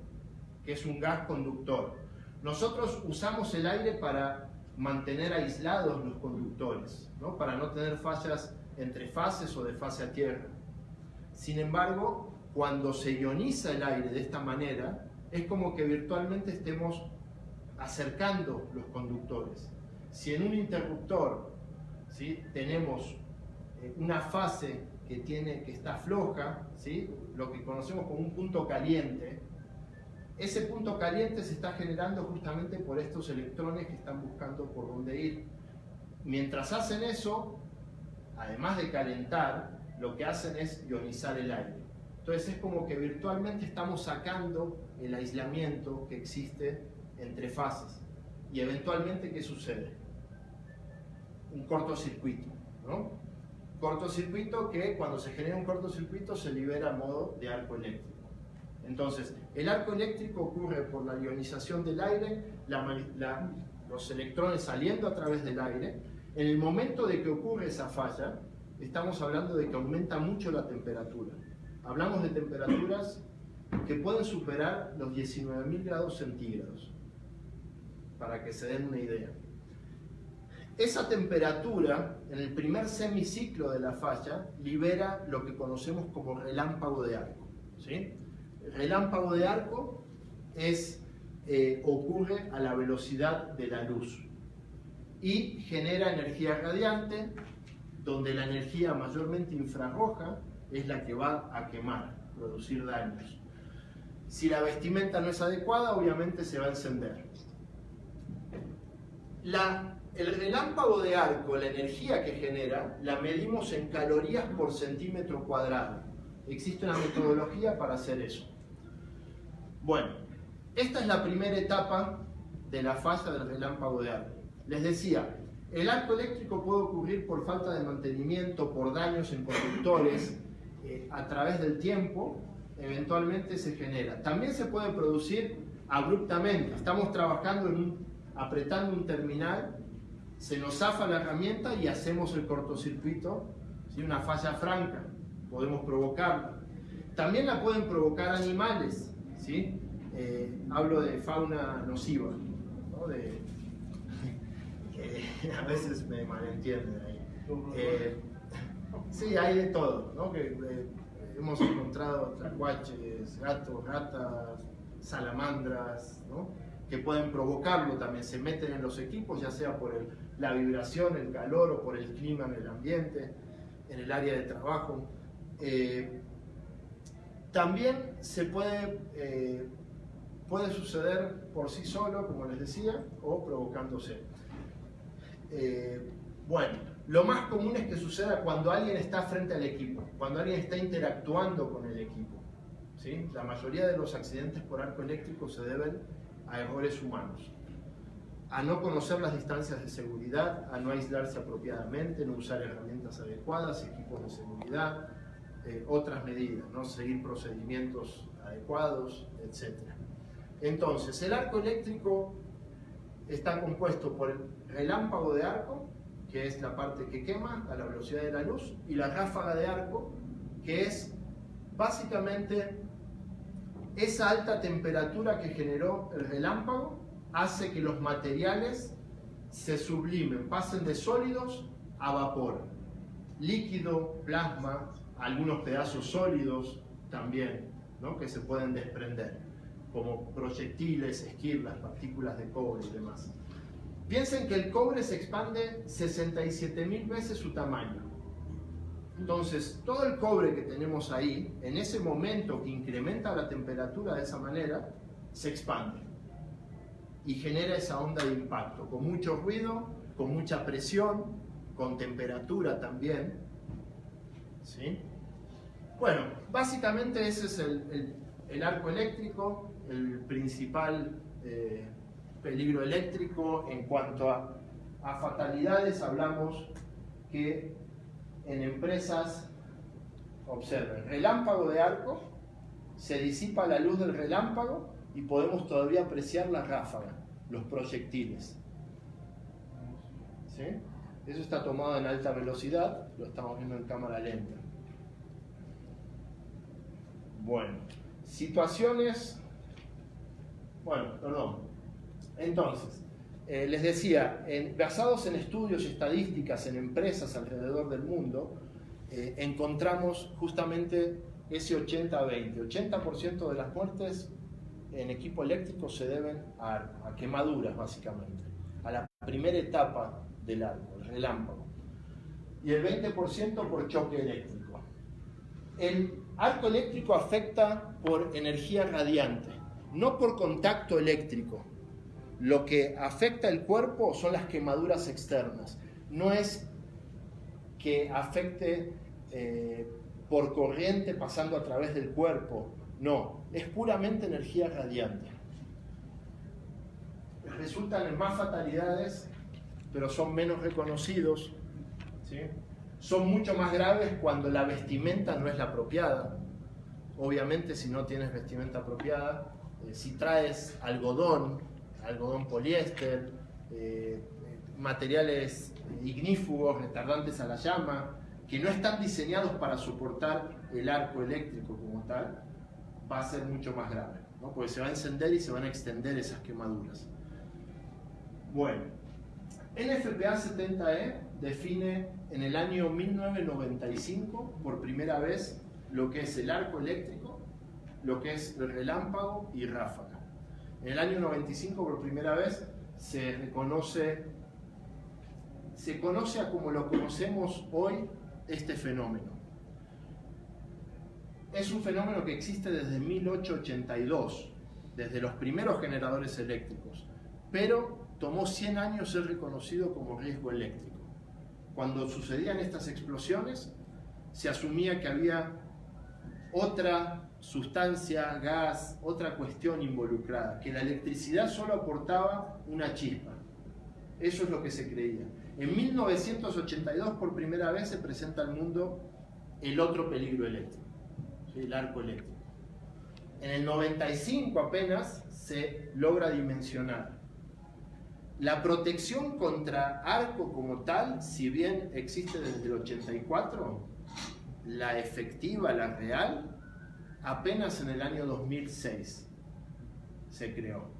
que es un gas conductor. Nosotros usamos el aire para mantener aislados los conductores, ¿no?, para no tener fallas entre fases o de fase a tierra. Sin embargo, cuando se ioniza el aire de esta manera, es como que virtualmente estemos acercando los conductores. Si en un interruptor, ¿sí?, tenemos una fase que está floja, ¿sí?, lo que conocemos como un punto caliente, ese punto caliente se está generando justamente por estos electrones que están buscando por dónde ir. Mientras hacen eso, además de calentar, lo que hacen es ionizar el aire. Entonces es como que virtualmente estamos sacando el aislamiento que existe entre fases. Y eventualmente, ¿qué sucede? Un cortocircuito, ¿no? Cortocircuito que cuando se genera un cortocircuito se libera a modo de arco eléctrico. Entonces, el arco eléctrico ocurre por la ionización del aire, los electrones saliendo a través del aire. En el momento de que ocurre esa falla, estamos hablando de que aumenta mucho la temperatura. Hablamos de temperaturas que pueden superar los 19.000 grados centígrados, para que se den una idea. Esa temperatura, en el primer semiciclo de la falla, libera lo que conocemos como relámpago de arco, ¿sí? El relámpago de arco ocurre a la velocidad de la luz y genera energía radiante, donde la energía mayormente infrarroja es la que va a quemar, producir daños. Si la vestimenta no es adecuada, obviamente se va a encender. El relámpago de arco, la energía que genera, la medimos en calorías por centímetro cuadrado. Existe una metodología para hacer eso. Bueno, Esta es la primera etapa de la falla del relámpago de arco. Les decía, el arco eléctrico puede ocurrir por falta de mantenimiento, por daños en conductores, a través del tiempo, eventualmente se genera. También se puede producir abruptamente. Estamos trabajando apretando un terminal, se nos zafa la herramienta y hacemos el cortocircuito, ¿sí? Una falla franca, podemos provocarla. También la pueden provocar animales, ¿sí? Hablo de fauna nociva, ¿no? A veces me malentienden ahí. Sí, hay de todo, ¿no? Hemos encontrado tlacuaches, gatos, ratas, salamandras, ¿no? Que pueden provocarlo también, se meten en los equipos, ya sea por la vibración, el calor o por el clima en el ambiente, en el área de trabajo. También se puede suceder por sí solo, como les decía, o provocándose. Bueno, lo más común es que suceda cuando alguien está frente al equipo, cuando alguien está interactuando con el equipo, ¿sí? La mayoría de los accidentes por arco eléctrico se deben a errores humanos, a no conocer las distancias de seguridad, a no aislarse apropiadamente, no usar herramientas adecuadas, equipos de seguridad, otras medidas, ¿no? Seguir procedimientos adecuados, etc. Entonces, el arco eléctrico está compuesto por el relámpago de arco, que es la parte que quema a la velocidad de la luz, y la ráfaga de arco, que es básicamente esa alta temperatura que generó el relámpago, hace que los materiales se sublimen, pasen de sólidos a vapor, líquido, plasma, algunos pedazos sólidos también, ¿no? Que se pueden desprender, como proyectiles, esquirlas, partículas de cobre y demás. Piensen que el cobre se expande 67.000 veces su tamaño. Entonces, todo el cobre que tenemos ahí, en ese momento que incrementa la temperatura de esa manera, se expande y genera esa onda de impacto, con mucho ruido, con mucha presión, con temperatura también, ¿sí? Bueno, básicamente ese es el arco eléctrico, el principal peligro eléctrico. En cuanto a fatalidades, hablamos que en empresas, observen, relámpago de arco, se disipa la luz del relámpago y podemos todavía apreciar la ráfaga, los proyectiles, ¿sí? Eso está tomado en alta velocidad, lo estamos viendo en cámara lenta. Bueno, situaciones, entonces, les decía, basados en estudios y estadísticas en empresas alrededor del mundo, encontramos justamente ese 80-20. 80% de las muertes en equipo eléctrico se deben a quemaduras, básicamente, a la primera etapa del arco, el relámpago, y el 20% por choque eléctrico. El arco eléctrico afecta por energía radiante, no por contacto eléctrico. Lo que afecta el cuerpo son las quemaduras externas. No es que afecte por corriente pasando a través del cuerpo. No, es puramente energía radiante. Resultan en más fatalidades, pero son menos reconocidos, ¿sí? Son mucho más graves cuando la vestimenta no es la apropiada. Obviamente, si no tienes vestimenta apropiada, si traes algodón poliéster, materiales ignífugos, retardantes a la llama, que no están diseñados para soportar el arco eléctrico como tal, va a ser mucho más grave, ¿no? Porque se va a encender y se van a extender esas quemaduras. Bueno, NFPA 70E define en el año 1995 por primera vez lo que es el arco eléctrico, lo que es el relámpago y ráfaga. En el año 95 por primera vez se conoce a como lo conocemos hoy este fenómeno. Es un fenómeno que existe desde 1882, desde los primeros generadores eléctricos, pero tomó 100 años ser reconocido como riesgo eléctrico. Cuando sucedían estas explosiones, se asumía que había otra sustancia, gas, otra cuestión involucrada, que la electricidad solo aportaba una chispa. Eso es lo que se creía. En 1982 por primera vez se presenta al mundo el otro peligro eléctrico, ¿sí? El arco eléctrico. En el 95 apenas se logra dimensionar. La protección contra arco como tal, si bien existe desde el 84, la efectiva, la real, apenas en el año 2006 se creó.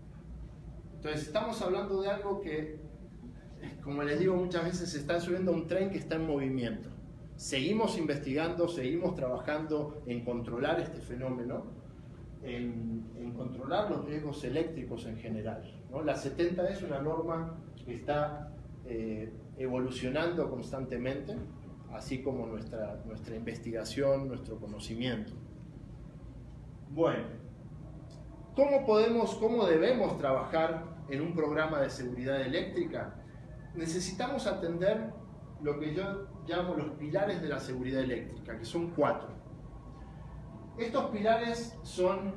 Entonces estamos hablando de algo que, como les digo muchas veces, se está subiendo a un tren que está en movimiento. Seguimos investigando, seguimos trabajando en controlar este fenómeno, en controlar los riesgos eléctricos en general, ¿no? La 70 es una norma que está evolucionando constantemente, así como nuestra investigación, nuestro conocimiento. Bueno, ¿cómo debemos trabajar en un programa de seguridad eléctrica? Necesitamos atender lo que yo llamo los pilares de la seguridad eléctrica, que son 4. Estos pilares son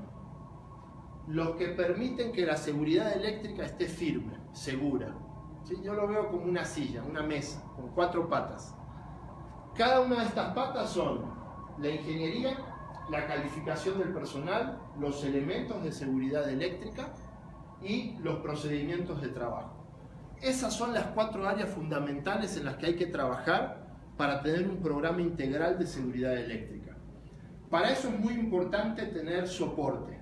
los que permiten que la seguridad eléctrica esté firme, segura. ¿Sí? Yo lo veo como una silla, una mesa, con 4 patas. Cada una de estas patas son la ingeniería, la calificación del personal, los elementos de seguridad eléctrica y los procedimientos de trabajo. Esas son las 4 áreas fundamentales en las que hay que trabajar para tener un programa integral de seguridad eléctrica. Para eso es muy importante tener soporte.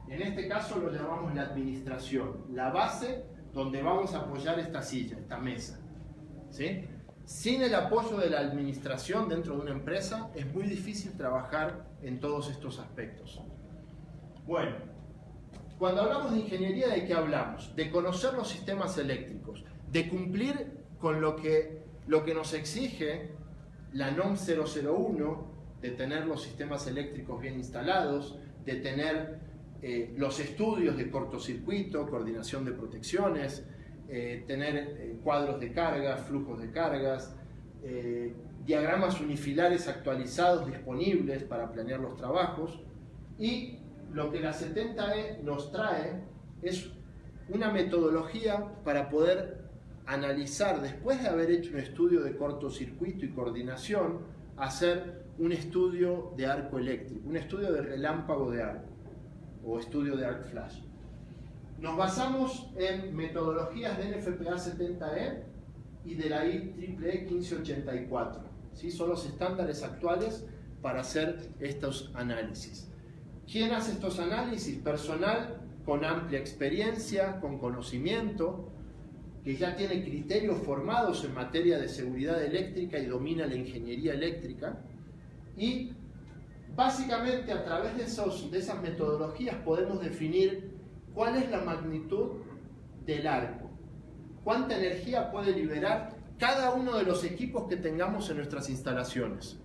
En este caso lo llamamos la administración, la base donde vamos a apoyar esta silla, esta mesa, ¿sí? Sin el apoyo de la administración dentro de una empresa es muy difícil trabajar en todos estos aspectos. Bueno, cuando hablamos de ingeniería, ¿de qué hablamos? De conocer los sistemas eléctricos, de cumplir con lo que nos exige la NOM 001, de tener los sistemas eléctricos bien instalados, de tener los estudios de cortocircuito, coordinación de protecciones, tener cuadros de cargas, flujos de cargas, diagramas unifilares actualizados disponibles para planear los trabajos. Y lo que la 70E nos trae es una metodología para poder analizar, después de haber hecho un estudio de cortocircuito y coordinación, hacer un estudio de arco eléctrico, un estudio de relámpago de arco o estudio de arc flash. Nos basamos en metodologías de NFPA 70E y de la IEEE 1584. ¿Sí? Son los estándares actuales para hacer estos análisis. ¿Quién hace estos análisis? Personal con amplia experiencia, con conocimiento, que ya tiene criterios formados en materia de seguridad eléctrica y domina la ingeniería eléctrica. Y básicamente a través de esas metodologías podemos definir cuál es la magnitud del arco, cuánta energía puede liberar cada uno de los equipos que tengamos en nuestras instalaciones.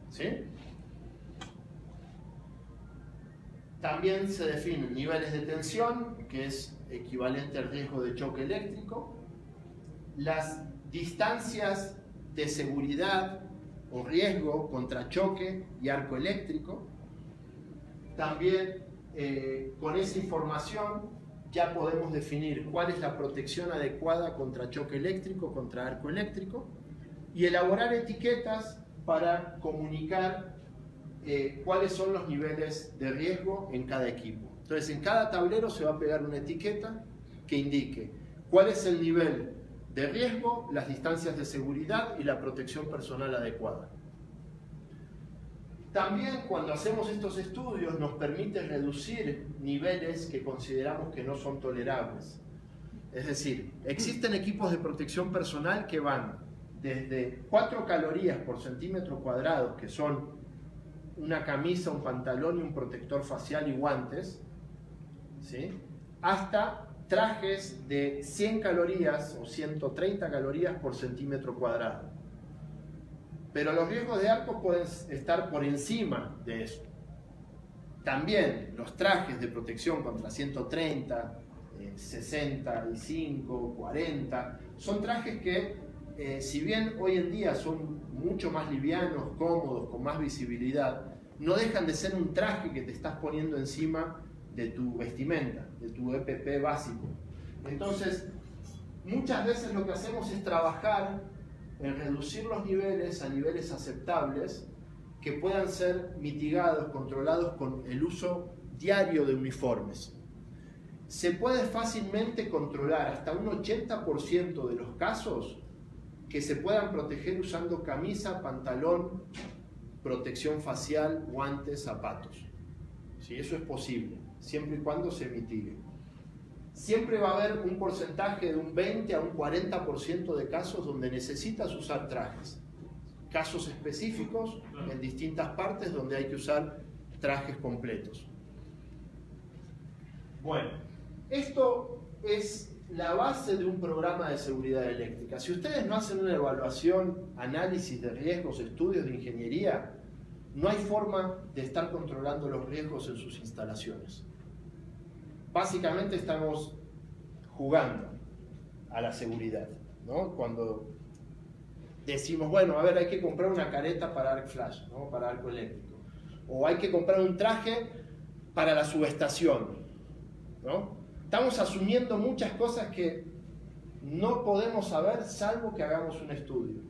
¿Sí? También se definen niveles de tensión, que es equivalente al riesgo de choque eléctrico, las distancias de seguridad o riesgo contra choque y arco eléctrico. También con esa información ya podemos definir cuál es la protección adecuada contra choque eléctrico, contra arco eléctrico, y elaborar etiquetas para comunicar cuáles son los niveles de riesgo en cada equipo. Entonces, en cada tablero se va a pegar una etiqueta que indique cuál es el nivel de riesgo, las distancias de seguridad y la protección personal adecuada. También cuando hacemos estos estudios nos permite reducir niveles que consideramos que no son tolerables. Es decir, existen equipos de protección personal que van desde 4 calorías por centímetro cuadrado, que son una camisa, un pantalón y un protector facial y guantes, ¿sí? Hasta trajes de 100 calorías o 130 calorías por centímetro cuadrado. Pero los riesgos de arco pueden estar por encima de eso. También los trajes de protección contra 130, 65, 40, son trajes que, si bien hoy en día son mucho más livianos, cómodos, con más visibilidad, no dejan de ser un traje que te estás poniendo encima de tu vestimenta, de tu EPP básico. Entonces, muchas veces lo que hacemos es trabajar en reducir los niveles a niveles aceptables que puedan ser mitigados, controlados con el uso diario de uniformes. Se puede fácilmente controlar hasta un 80% de los casos que se puedan proteger usando camisa, pantalón, protección facial, guantes, zapatos. ¿Sí? Eso es posible, siempre y cuando se mitigue. Siempre va a haber un porcentaje de un 20 a un 40% de casos donde necesitas usar trajes. Casos específicos en distintas partes donde hay que usar trajes completos. Bueno, esto es la base de un programa de seguridad eléctrica. Si ustedes no hacen una evaluación, análisis de riesgos, estudios de ingeniería, no hay forma de estar controlando los riesgos en sus instalaciones. Básicamente estamos jugando a la seguridad, ¿no? Cuando decimos, bueno, a ver, hay que comprar una careta para arc flash, ¿no? Para arco eléctrico. O hay que comprar un traje para la subestación, ¿no? Estamos asumiendo muchas cosas que no podemos saber salvo que hagamos un estudio.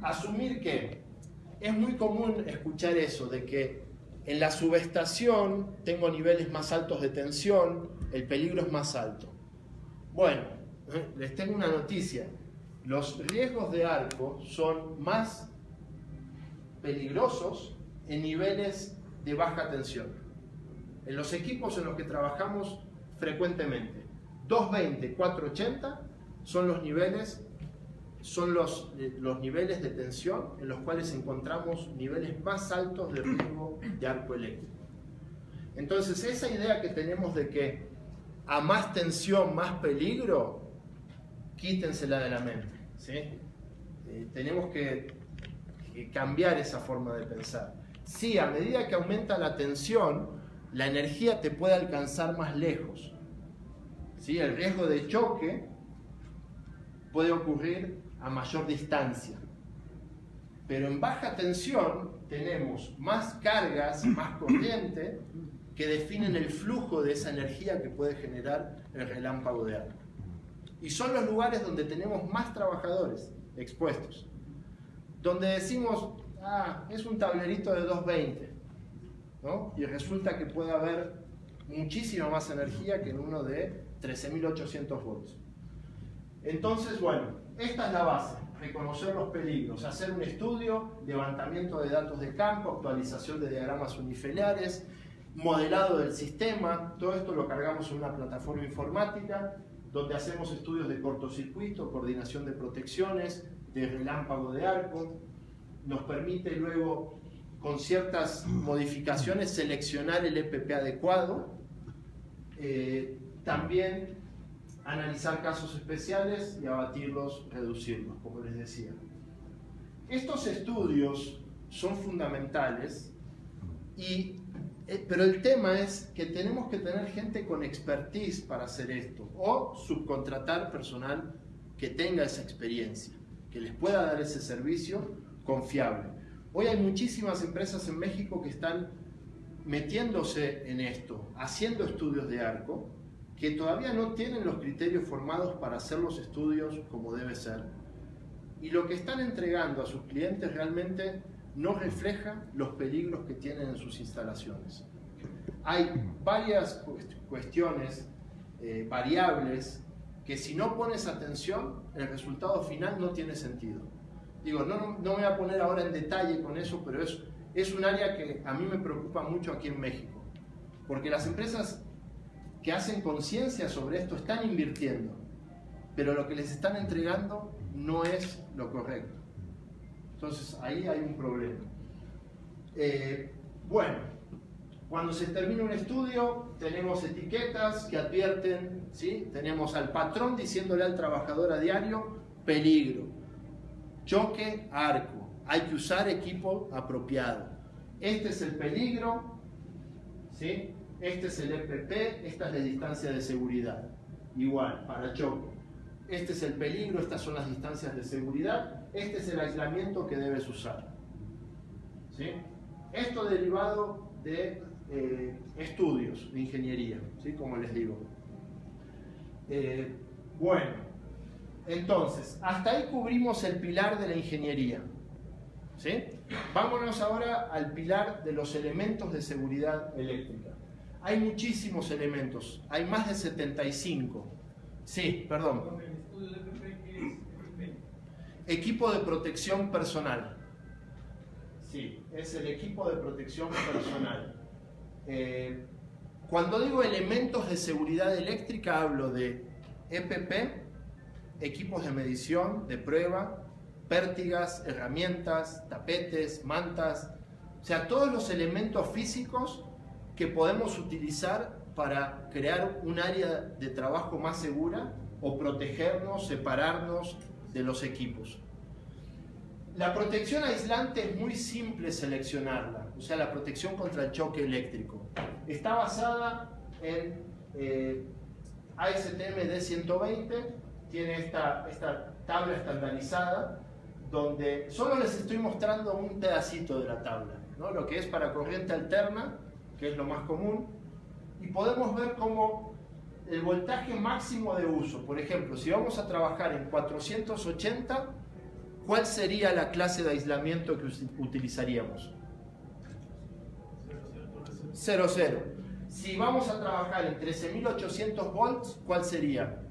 Asumir que es muy común escuchar eso, de que en la subestación tengo niveles más altos de tensión, el peligro es más alto. Bueno, les tengo una noticia. Los riesgos de arco son más peligrosos en niveles de baja tensión. En los equipos en los que trabajamos frecuentemente, 220, 480 son los niveles de tensión en los cuales encontramos niveles más altos de riesgo de arco eléctrico. Entonces, esa idea que tenemos de que a más tensión, más peligro, quítensela de la mente, ¿sí? Tenemos que cambiar esa forma de pensar. Sí, a medida que aumenta la tensión, la energía te puede alcanzar más lejos, ¿sí? El riesgo de choque puede ocurrir a mayor distancia. Pero en baja tensión tenemos más cargas, más corriente, que definen el flujo de esa energía que puede generar el relámpago de arco. Y son los lugares donde tenemos más trabajadores expuestos. Donde decimos, es un tablerito de 220, ¿no? Y resulta que puede haber muchísima más energía que en uno de 13.800 volts. Entonces, bueno, esta es la base, reconocer los peligros, hacer un estudio, levantamiento de datos de campo, actualización de diagramas unifiliares, modelado del sistema. Todo esto lo cargamos en una plataforma informática donde hacemos estudios de cortocircuito, coordinación de protecciones, de relámpago de arco. Nos permite luego, con ciertas modificaciones, seleccionar el EPP adecuado. También analizar casos especiales y abatirlos, reducirlos, como les decía. Estos estudios son fundamentales, pero el tema es que tenemos que tener gente con expertise para hacer esto, o subcontratar personal que tenga esa experiencia, que les pueda dar ese servicio confiable. Hoy hay muchísimas empresas en México que están metiéndose en esto, haciendo estudios de arco, que todavía no tienen los criterios formados para hacer los estudios como debe ser. Y lo que están entregando a sus clientes realmente no refleja los peligros que tienen en sus instalaciones. Hay varias cuestiones, variables, que si no pones atención, el resultado final no tiene sentido. Digo, no me voy a poner ahora en detalle con eso, pero es un área que a mí me preocupa mucho aquí en México. Porque las empresas que hacen conciencia sobre esto están invirtiendo, pero lo que les están entregando no es lo correcto. Entonces ahí hay un problema. Bueno, cuando se termina un estudio tenemos etiquetas que advierten, ¿sí? Tenemos al patrón diciéndole al trabajador a diario: peligro, choque, arco, hay que usar equipo apropiado. Este es el peligro, ¿sí? Este es el EPP, esta es la distancia de seguridad. Igual, para choque. Este es el peligro, estas son las distancias de seguridad, este es el aislamiento que debes usar. ¿Sí? Esto derivado de estudios de ingeniería, ¿sí? Como les digo. Bueno, entonces, hasta ahí cubrimos el pilar de la ingeniería, ¿sí? Vámonos ahora al pilar de los elementos de seguridad eléctrica. Hay muchísimos elementos, hay más de 75. Sí, perdón. ¿El estudio de EPP qué es? Equipo de protección personal. Sí, es el equipo de protección personal. Cuando digo elementos de seguridad eléctrica, hablo de EPP, equipos de medición, de prueba, pértigas, herramientas, tapetes, mantas, o sea, todos los elementos físicos que podemos utilizar para crear un área de trabajo más segura o protegernos, separarnos de los equipos. La protección aislante es muy simple seleccionarla, o sea, la protección contra el choque eléctrico. Está basada en ASTM D120, tiene esta tabla estandarizada, donde solo les estoy mostrando un pedacito de la tabla, ¿no? Lo que es para corriente alterna, que es lo más común, y podemos ver cómo el voltaje máximo de uso, por ejemplo, si vamos a trabajar en 480, ¿cuál sería la clase de aislamiento que utilizaríamos? 0,0. Si vamos a trabajar en 13.800 volts, ¿cuál sería?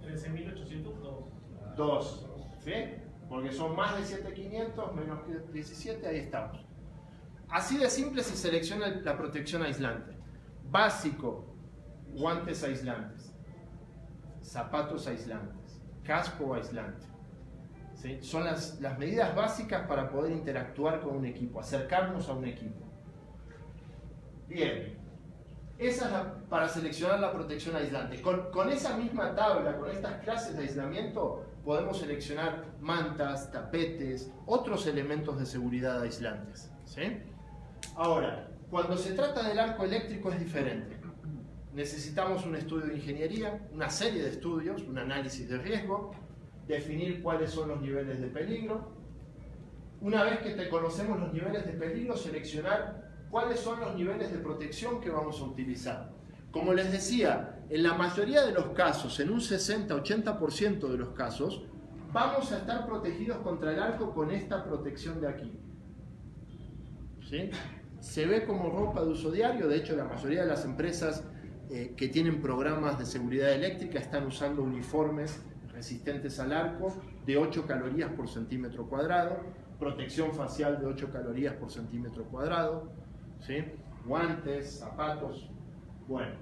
13.802. 2, ¿sí? Porque son más de 7.500 menos que 17, ahí estamos. Así de simple se selecciona la protección aislante. Básico, guantes aislantes, zapatos aislantes, casco aislante. ¿Sí? Son las medidas básicas para poder interactuar con un equipo, acercarnos a un equipo. Bien, esa es para seleccionar la protección aislante. Con esa misma tabla, con estas clases de aislamiento, podemos seleccionar mantas, tapetes, otros elementos de seguridad aislantes. ¿Sí? Ahora, cuando se trata del arco eléctrico es diferente. Necesitamos un estudio de ingeniería, una serie de estudios, un análisis de riesgo, definir cuáles son los niveles de peligro. Una vez que conocemos los niveles de peligro, seleccionar cuáles son los niveles de protección que vamos a utilizar. Como les decía, en la mayoría de los casos, en un 60-80% de los casos, vamos a estar protegidos contra el arco con esta protección de aquí. ¿Sí? Se ve como ropa de uso diario, de hecho la mayoría de las empresas que tienen programas de seguridad eléctrica están usando uniformes resistentes al arco de 8 calorías por centímetro cuadrado, protección facial de 8 calorías por centímetro cuadrado, ¿sí? Guantes, zapatos. Bueno,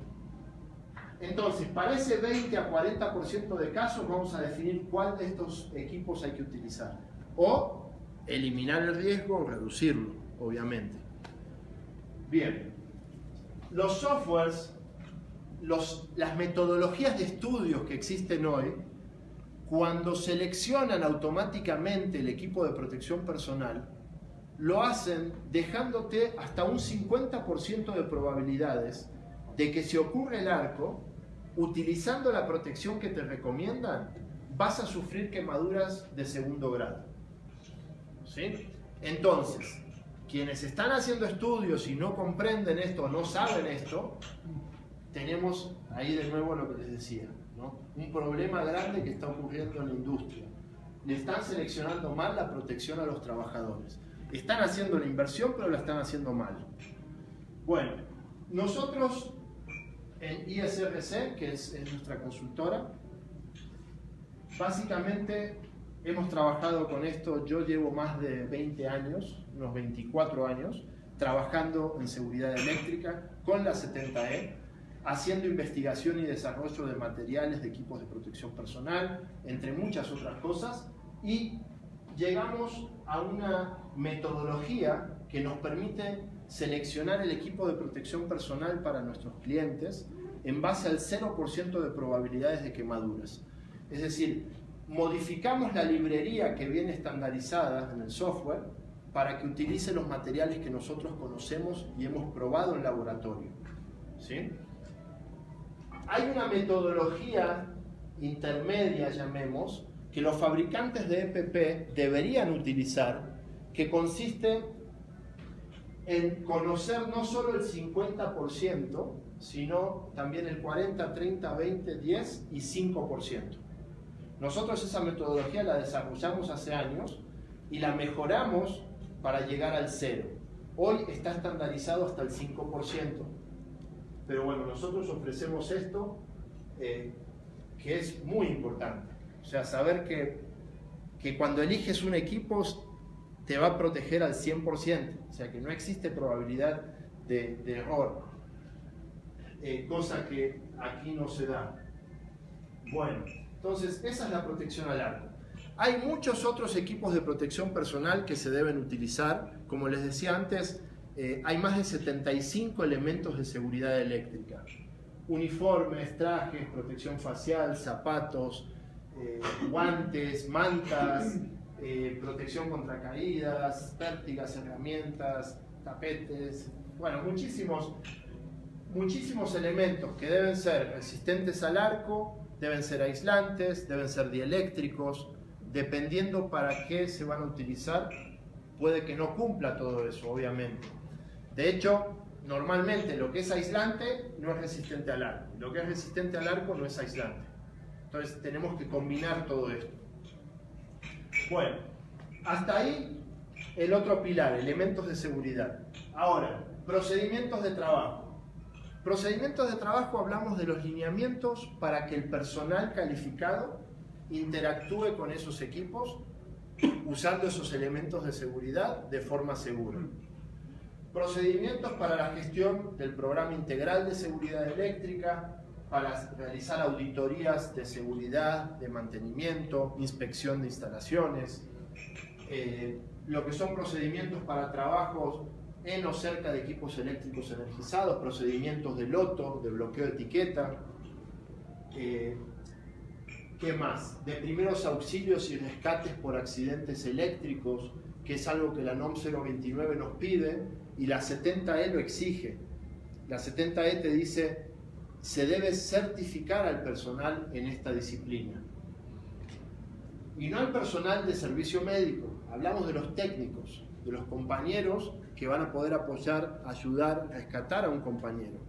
entonces para ese 20 a 40% de casos vamos a definir cuál de estos equipos hay que utilizar o eliminar el riesgo o reducirlo, obviamente. Bien, los softwares, las metodologías de estudios que existen hoy, cuando seleccionan automáticamente el equipo de protección personal, lo hacen dejándote hasta un 50% de probabilidades de que si ocurre el arco, utilizando la protección que te recomiendan, vas a sufrir quemaduras de segundo grado. ¿Sí? Entonces, quienes están haciendo estudios y no comprenden esto, no saben esto, tenemos ahí de nuevo lo que les decía, ¿no? Un problema grande que está ocurriendo en la industria. Le están seleccionando mal la protección a los trabajadores. Están haciendo la inversión, pero la están haciendo mal. Bueno, nosotros en ISRC, que es nuestra consultora, básicamente hemos trabajado con esto. Yo llevo más de 20 años, unos 24 años, trabajando en seguridad eléctrica con la 70E, haciendo investigación y desarrollo de materiales, de equipos de protección personal, entre muchas otras cosas, y llegamos a una metodología que nos permite seleccionar el equipo de protección personal para nuestros clientes en base al 0% de probabilidades de quemaduras. Es decir, modificamos la librería que viene estandarizada en el software para que utilice los materiales que nosotros conocemos y hemos probado en laboratorio. ¿Sí? Hay una metodología intermedia, llamemos, que los fabricantes de EPP deberían utilizar, que consiste en conocer no solo el 50%, sino también el 40, 30, 20, 10 y 5%. Nosotros esa metodología la desarrollamos hace años y la mejoramos para llegar al 0. Hoy está estandarizado hasta el 5%. Pero bueno, nosotros ofrecemos esto que es muy importante. O sea, saber que cuando eliges un equipo te va a proteger al 100%. O sea, que no existe probabilidad de error. Cosa que aquí no se da. Bueno, entonces esa es la protección al arco. Hay muchos otros equipos de protección personal que se deben utilizar. Como les decía antes, hay más de 75 elementos de seguridad eléctrica. Uniformes, trajes, protección facial, zapatos, guantes, mantas, protección contra caídas, pértigas, herramientas, tapetes. Bueno, muchísimos elementos que deben ser resistentes al arco, deben ser aislantes, deben ser dieléctricos. Dependiendo para qué se van a utilizar, puede que no cumpla todo eso, obviamente. De hecho, normalmente lo que es aislante no es resistente al arco. Lo que es resistente al arco no es aislante. Entonces tenemos que combinar todo esto. Bueno, hasta ahí el otro pilar, elementos de seguridad. Ahora, procedimientos de trabajo. Procedimientos de trabajo, hablamos de los lineamientos para que el personal calificado interactúe con esos equipos usando esos elementos de seguridad de forma segura. Procedimientos para la gestión del programa integral de seguridad eléctrica, para realizar auditorías de seguridad, de mantenimiento, inspección de instalaciones, lo que son procedimientos para trabajos en o cerca de equipos eléctricos energizados, procedimientos de loto, de bloqueo de etiqueta. ¿Qué más? De primeros auxilios y rescates por accidentes eléctricos, que es algo que la NOM 029 nos pide y la 70E lo exige. La 70E te dice, se debe certificar al personal en esta disciplina. Y no al personal de servicio médico, hablamos de los técnicos, de los compañeros que van a poder apoyar, ayudar, rescatar a un compañero.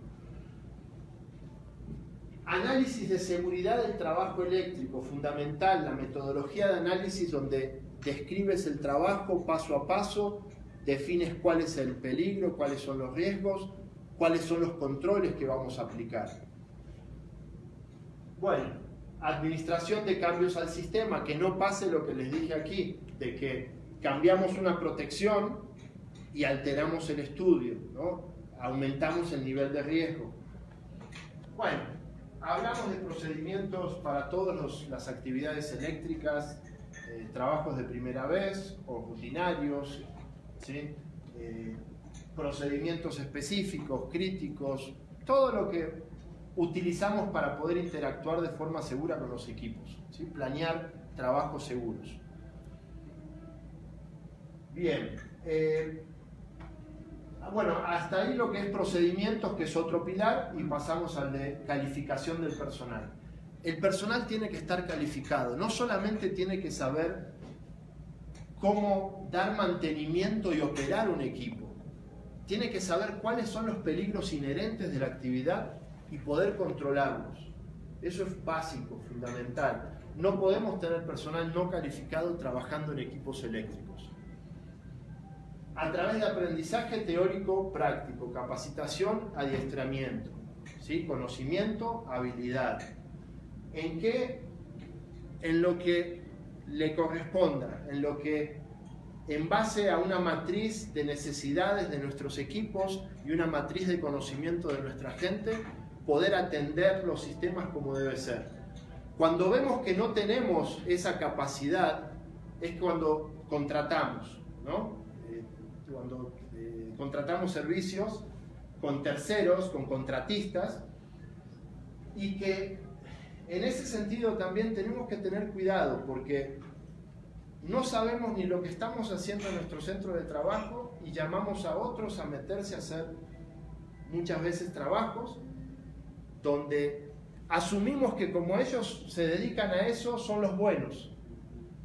Análisis de seguridad del trabajo eléctrico, fundamental, la metodología de análisis donde describes el trabajo paso a paso, defines cuál es el peligro, cuáles son los riesgos, cuáles son los controles que vamos a aplicar. Bueno, administración de cambios al sistema, que no pase lo que les dije aquí, de que cambiamos una protección y alteramos el estudio, ¿no? Aumentamos el nivel de riesgo. Bueno, hablamos de procedimientos para todas las actividades eléctricas, trabajos de primera vez o rutinarios, ¿sí? Procedimientos específicos, críticos, todo lo que utilizamos para poder interactuar de forma segura con los equipos, ¿sí? Planear trabajos seguros. Bien, bueno, hasta ahí lo que es procedimientos, que es otro pilar, y pasamos al de calificación del personal. El personal tiene que estar calificado, no solamente tiene que saber cómo dar mantenimiento y operar un equipo, tiene que saber cuáles son los peligros inherentes de la actividad y poder controlarlos. Eso es básico, fundamental. No podemos tener personal no calificado trabajando en equipos eléctricos. A través de aprendizaje teórico práctico, capacitación, adiestramiento, ¿sí? Conocimiento, habilidad. ¿En qué? En lo que le corresponda, en base a una matriz de necesidades de nuestros equipos y una matriz de conocimiento de nuestra gente, poder atender los sistemas como debe ser. Cuando vemos que no tenemos esa capacidad, es cuando contratamos, ¿no? Cuando contratamos servicios con terceros, con contratistas, y que en ese sentido también tenemos que tener cuidado, porque no sabemos ni lo que estamos haciendo en nuestro centro de trabajo y llamamos a otros a meterse a hacer muchas veces trabajos donde asumimos que como ellos se dedican a eso son los buenos,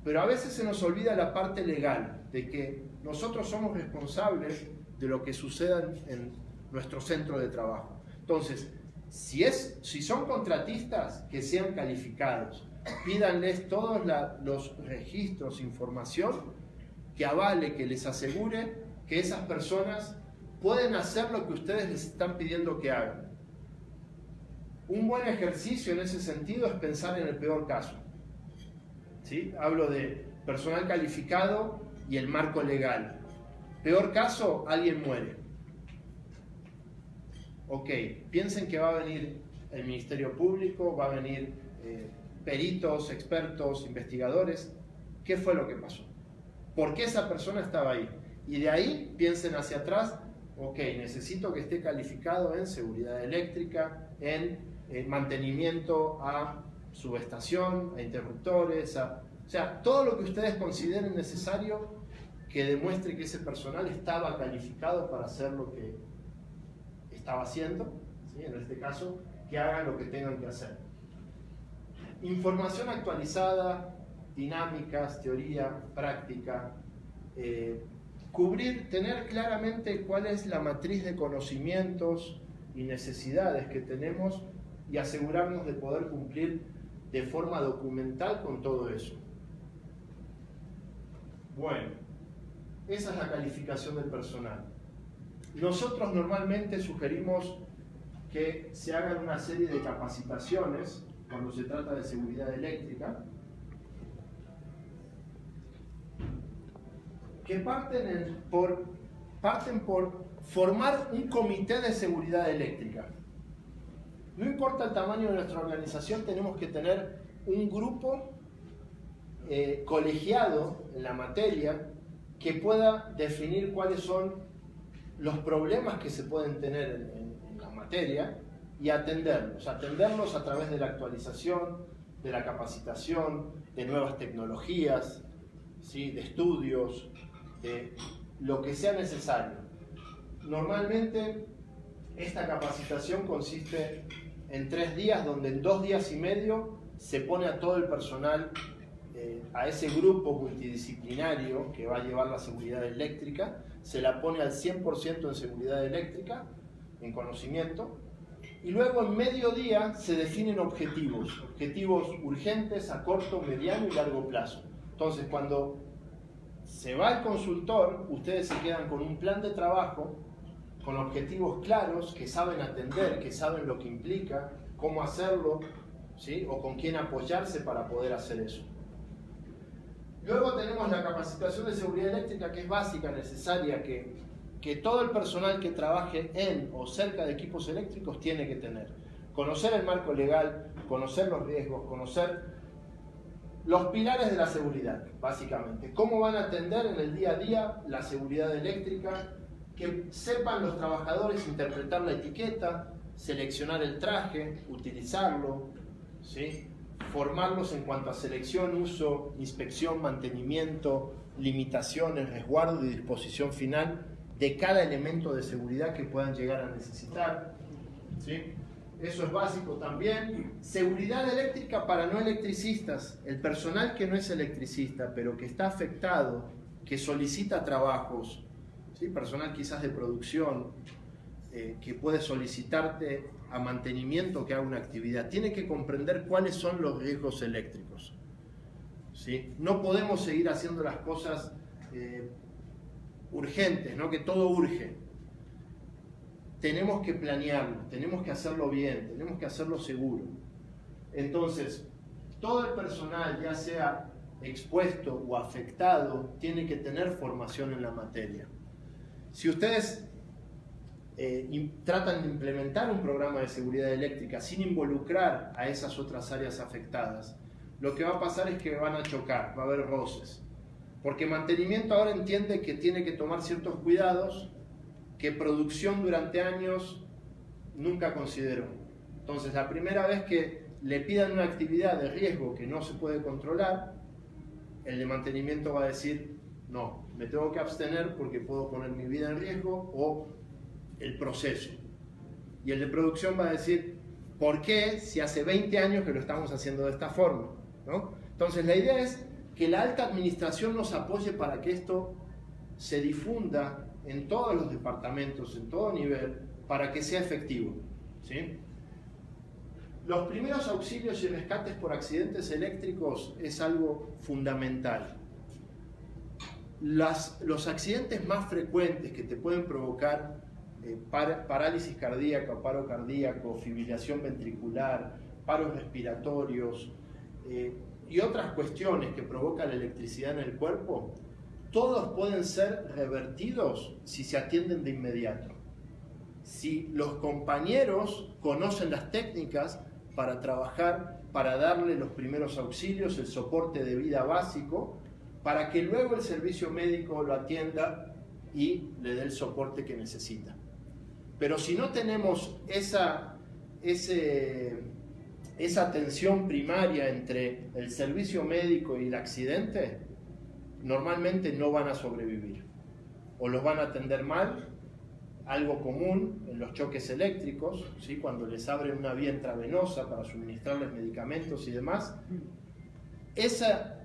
Pero a veces se nos olvida la parte legal, de que nosotros somos responsables de lo que suceda en nuestro centro de trabajo. Entonces, si son contratistas, que sean calificados, pídanles todos los registros, información que avale, que les asegure que esas personas pueden hacer lo que ustedes les están pidiendo que hagan. Un buen ejercicio en ese sentido es pensar en el peor caso. ¿Sí? Hablo de personal calificado y el marco legal. Peor caso, alguien muere. Ok, piensen que va a venir el Ministerio Público, va a venir peritos, expertos, investigadores. ¿Qué fue lo que pasó? ¿Por qué esa persona estaba ahí? Y de ahí piensen hacia atrás, ok, necesito que esté calificado en seguridad eléctrica, en mantenimiento a subestación, a interruptores, o sea, todo lo que ustedes consideren necesario que demuestre que ese personal estaba calificado para hacer lo que estaba haciendo, ¿sí? En este caso, que hagan lo que tengan que hacer. Información actualizada, dinámicas, teoría, práctica, tener claramente cuál es la matriz de conocimientos y necesidades que tenemos y asegurarnos de poder cumplir de forma documental con todo eso. Bueno, esa es la calificación del personal. Nosotros normalmente sugerimos que se hagan una serie de capacitaciones cuando se trata de seguridad eléctrica, que parten por formar un comité de seguridad eléctrica. No importa el tamaño de nuestra organización, tenemos que tener un grupo colegiado en la materia que pueda definir cuáles son los problemas que se pueden tener en la materia y atenderlos a través de la actualización, de la capacitación, de nuevas tecnologías, ¿sí? De estudios, de lo que sea necesario. Normalmente esta capacitación consiste en 3 días, donde en 2 días y medio se pone a todo el personal, a ese grupo multidisciplinario que va a llevar la seguridad eléctrica, se la pone al 100% en seguridad eléctrica, en conocimiento, y luego en mediodía se definen objetivos urgentes a corto, mediano y largo plazo. Entonces, cuando se va el consultor, ustedes se quedan con un plan de trabajo, con objetivos claros, que saben atender, que saben lo que implica, cómo hacerlo, ¿sí? O con quién apoyarse para poder hacer eso. Luego tenemos la capacitación de seguridad eléctrica, que es básica, necesaria, que todo el personal que trabaje en o cerca de equipos eléctricos tiene que tener. Conocer el marco legal, conocer los riesgos, conocer los pilares de la seguridad, básicamente. Cómo van a atender en el día a día la seguridad eléctrica, que sepan los trabajadores interpretar la etiqueta, seleccionar el traje, utilizarlo, ¿sí? Formarlos en cuanto a selección, uso, inspección, mantenimiento, limitaciones, resguardo y disposición final de cada elemento de seguridad que puedan llegar a necesitar, ¿sí? Eso es básico también. Seguridad eléctrica para no electricistas. El personal que no es electricista, pero que está afectado, que solicita trabajos, ¿sí? Personal quizás de producción, que puede solicitarte a mantenimiento que haga una actividad, tiene que comprender cuáles son los riesgos eléctricos, ¿sí? No podemos seguir haciendo las cosas urgentes, ¿no? Que todo urge. Tenemos que planearlo, tenemos que hacerlo bien, tenemos que hacerlo seguro. Entonces, todo el personal, ya sea expuesto o afectado, tiene que tener formación en la materia. Si ustedes tratan de implementar un programa de seguridad eléctrica sin involucrar a esas otras áreas afectadas, lo que va a pasar es que van a chocar, va a haber roces. Porque mantenimiento ahora entiende que tiene que tomar ciertos cuidados que producción durante años nunca consideró. Entonces, la primera vez que le pidan una actividad de riesgo que no se puede controlar, el de mantenimiento va a decir, no, me tengo que abstener porque puedo poner mi vida en riesgo o el proceso. Y el de producción va a decir, ¿por qué si hace 20 años que lo estamos haciendo de esta forma? ¿No? Entonces, la idea es que la alta administración nos apoye para que esto se difunda en todos los departamentos, en todo nivel, para que sea efectivo, ¿sí? Los primeros auxilios y rescates por accidentes eléctricos es algo fundamental. Los accidentes más frecuentes que te pueden provocar parálisis cardíaca, paro cardíaco, fibrilación ventricular, paros respiratorios y otras cuestiones que provocan la electricidad en el cuerpo, todos pueden ser revertidos si se atienden de inmediato. Si los compañeros conocen las técnicas para trabajar, para darle los primeros auxilios, el soporte de vida básico, para que luego el servicio médico lo atienda y le dé el soporte que necesita. Pero si no tenemos esa atención primaria entre el servicio médico y el accidente, normalmente no van a sobrevivir. O los van a atender mal, algo común en los choques eléctricos, ¿sí? Cuando les abren una vía intravenosa para suministrarles medicamentos y demás, esa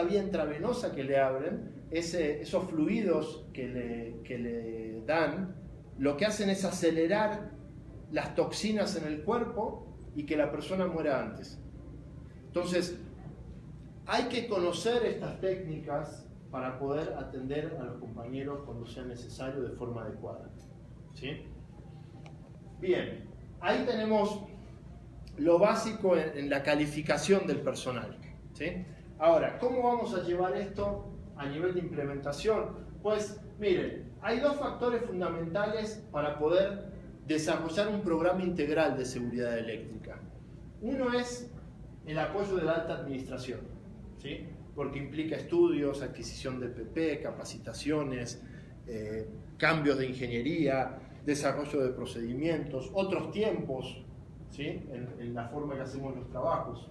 vía intravenosa que le abren, esos fluidos que le dan, lo que hacen es acelerar las toxinas en el cuerpo y que la persona muera antes. Entonces, hay que conocer estas técnicas para poder atender a los compañeros cuando sea necesario de forma adecuada, ¿sí? Bien, ahí tenemos lo básico en la calificación del personal, ¿sí? Ahora, ¿cómo vamos a llevar esto a nivel de implementación? Pues, miren, hay dos factores fundamentales para poder desarrollar un programa integral de seguridad eléctrica. Uno es el apoyo de la alta administración, ¿sí? Porque implica estudios, adquisición de PP, capacitaciones, cambios de ingeniería, desarrollo de procedimientos, otros tiempos, ¿sí? en la forma que hacemos los trabajos.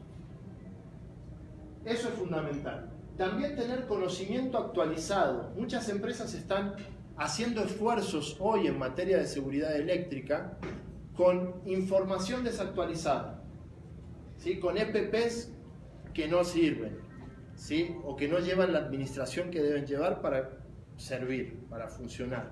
Eso es fundamental. También tener conocimiento actualizado. Muchas empresas están haciendo esfuerzos hoy en materia de seguridad eléctrica con información desactualizada, ¿sí? Con EPPs que no sirven, ¿sí? O que no llevan la administración que deben llevar para servir, para funcionar.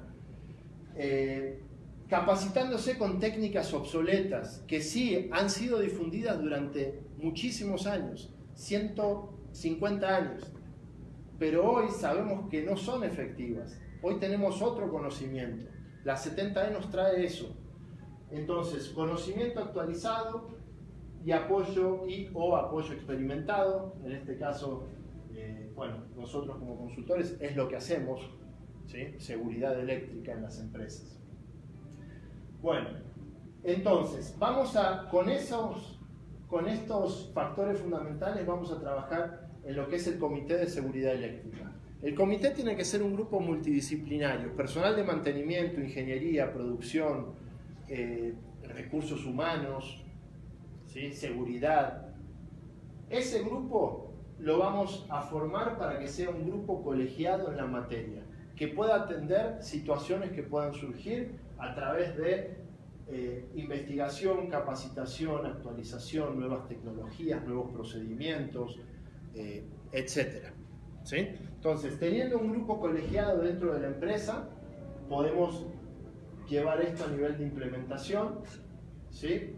Capacitándose con técnicas obsoletas que sí han sido difundidas durante muchísimos años, 150 años, pero hoy sabemos que no son efectivas. Hoy tenemos otro conocimiento. La 70E nos trae eso. Entonces, conocimiento actualizado y apoyo o apoyo experimentado. En este caso, bueno, nosotros como consultores es lo que hacemos, ¿sí? Seguridad eléctrica en las empresas. Bueno, entonces, con estos factores fundamentales vamos a trabajar en lo que es el Comité de Seguridad Eléctrica. El comité tiene que ser un grupo multidisciplinario, personal de mantenimiento, ingeniería, producción, recursos humanos, ¿sí? Seguridad. Ese grupo lo vamos a formar para que sea un grupo colegiado en la materia, que pueda atender situaciones que puedan surgir a través de investigación, capacitación, actualización, nuevas tecnologías, nuevos procedimientos, etcétera. ¿Sí? Entonces, teniendo un grupo colegiado dentro de la empresa, podemos llevar esto a nivel de implementación, ¿sí?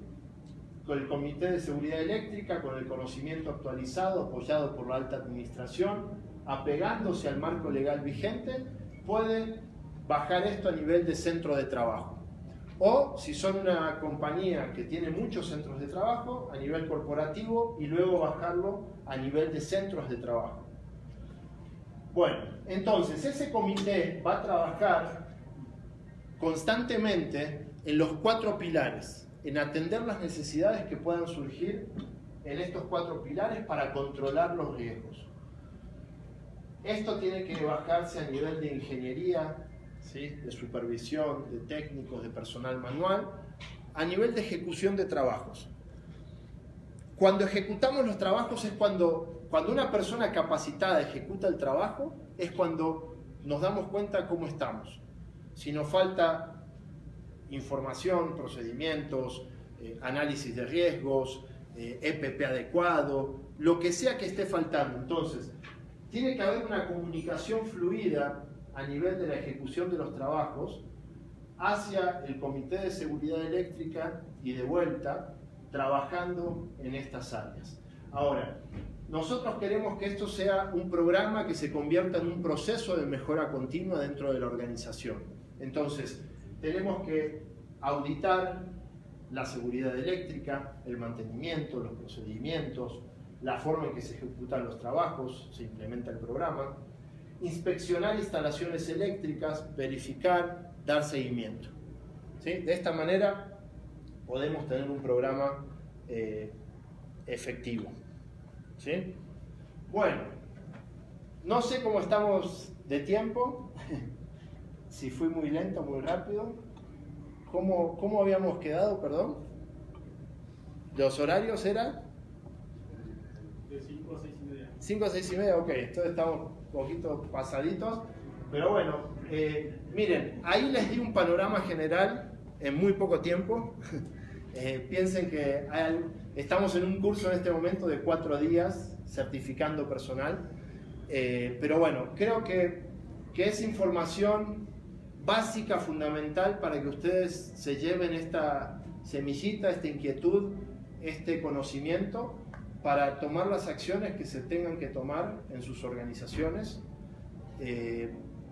Con el Comité de Seguridad Eléctrica, con el conocimiento actualizado, apoyado por la alta administración, apegándose al marco legal vigente, puede bajar esto a nivel de centro de trabajo. O, si son una compañía que tiene muchos centros de trabajo, a nivel corporativo y luego bajarlo a nivel de centros de trabajo. Bueno, entonces ese comité va a trabajar constantemente en los 4 pilares, en atender las necesidades que puedan surgir en estos 4 pilares para controlar los riesgos. Esto tiene que bajarse a nivel de ingeniería, ¿sí? De supervisión, de técnicos, de personal manual, a nivel de ejecución de trabajos. Cuando ejecutamos los trabajos es cuando una persona capacitada ejecuta el trabajo, es cuando nos damos cuenta cómo estamos. Si nos falta información, procedimientos, análisis de riesgos, EPP adecuado, lo que sea que esté faltando. Entonces, tiene que haber una comunicación fluida a nivel de la ejecución de los trabajos hacia el Comité de Seguridad Eléctrica y de vuelta, trabajando en estas áreas. Ahora, nosotros queremos que esto sea un programa que se convierta en un proceso de mejora continua dentro de la organización. Entonces, tenemos que auditar la seguridad eléctrica, el mantenimiento, los procedimientos, la forma en que se ejecutan los trabajos, se implementa el programa, inspeccionar instalaciones eléctricas, verificar, dar seguimiento. ¿Sí? De esta manera podemos tener un programa efectivo. ¿Sí? Bueno, no sé cómo estamos de tiempo, si fui muy lento, muy rápido. ¿Cómo habíamos quedado, perdón? ¿Los horarios eran? De 5 a 6 y media. 5 a 6 y media, ok, entonces estamos un poquito pasaditos. Pero bueno, miren, ahí les di un panorama general en muy poco tiempo. Piensen que estamos en un curso en este momento de 4 días certificando personal. Pero bueno, creo que es información básica, fundamental para que ustedes se lleven esta semillita, esta inquietud, este conocimiento para tomar las acciones que se tengan que tomar en sus organizaciones.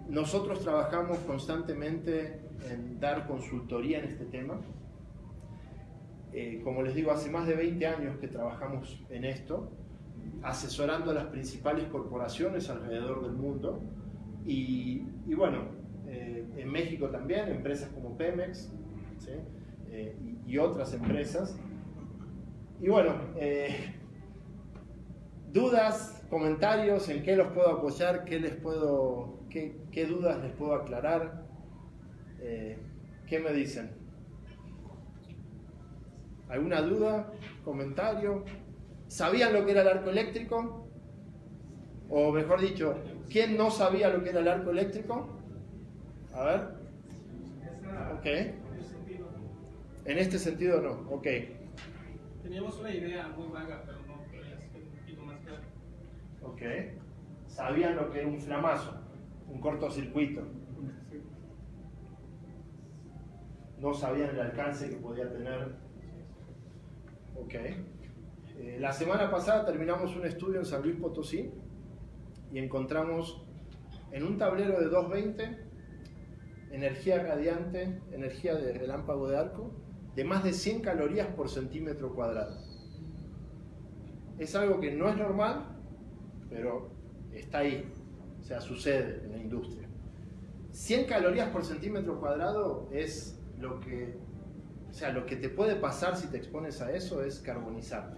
Nosotros trabajamos constantemente en dar consultoría en este tema. Como les digo, hace más de 20 años que trabajamos en esto, asesorando a las principales corporaciones alrededor del mundo. Y bueno, en México también, empresas como Pemex, ¿sí? Y otras empresas. Y bueno, dudas, comentarios, en qué los puedo apoyar, qué dudas les puedo aclarar, ¿qué me dicen? ¿Alguna duda? ¿Comentario? ¿Sabían lo que era el arco eléctrico? O mejor dicho, ¿quién no sabía lo que era el arco eléctrico? A ver. Ok. En este sentido no, ok. Teníamos una idea muy vaga, pero no, pero ya se quedó un poquito más claro. Ok. ¿Sabían lo que era un flamazo? Un cortocircuito. No sabían el alcance que podía tener. Ok. La semana pasada terminamos un estudio en San Luis Potosí y encontramos en un tablero de 220 energía radiante, energía de relámpago de arco, de más de 100 calorías por centímetro cuadrado. Es algo que no es normal, pero está ahí, o sea, sucede en la industria. 100 calorías por centímetro cuadrado es lo que te puede pasar si te expones a eso es carbonizarte.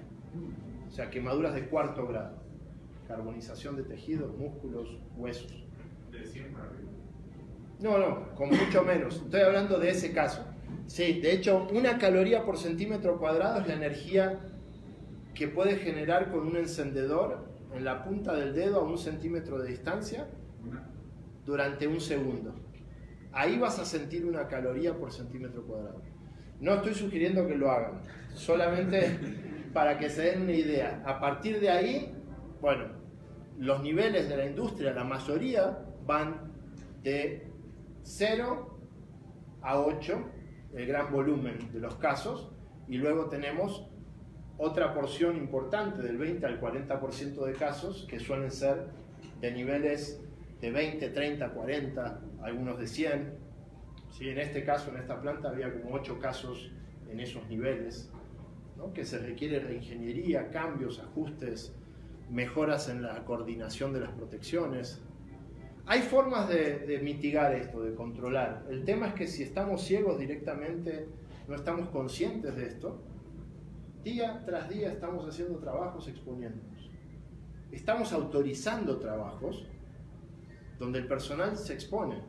O sea, quemaduras de 4º grado, carbonización de tejidos, músculos, huesos. ¿De 100 para arriba? No, con mucho menos. Estoy hablando de ese caso. Sí, de hecho, 1 caloría por centímetro cuadrado es la energía que puede generar con un encendedor en la punta del dedo a 1 centímetro de distancia durante 1 segundo. Ahí vas a sentir 1 caloría por centímetro cuadrado. No estoy sugiriendo que lo hagan, solamente para que se den una idea. A partir de ahí, bueno, los niveles de la industria, la mayoría van de 0 a 8, el gran volumen de los casos, y luego tenemos otra porción importante del 20 al 40% de casos que suelen ser de niveles de 20, 30, 40, algunos de 100. ¿Sí? En este caso, en esta planta, había como 8 casos en esos niveles, ¿no? Que se requiere reingeniería, cambios, ajustes, mejoras en la coordinación de las protecciones. Hay formas de mitigar esto, de controlar. El tema es que si estamos ciegos directamente, no estamos conscientes de esto, día tras día estamos haciendo trabajos exponiéndonos. Estamos autorizando trabajos donde el personal se expone.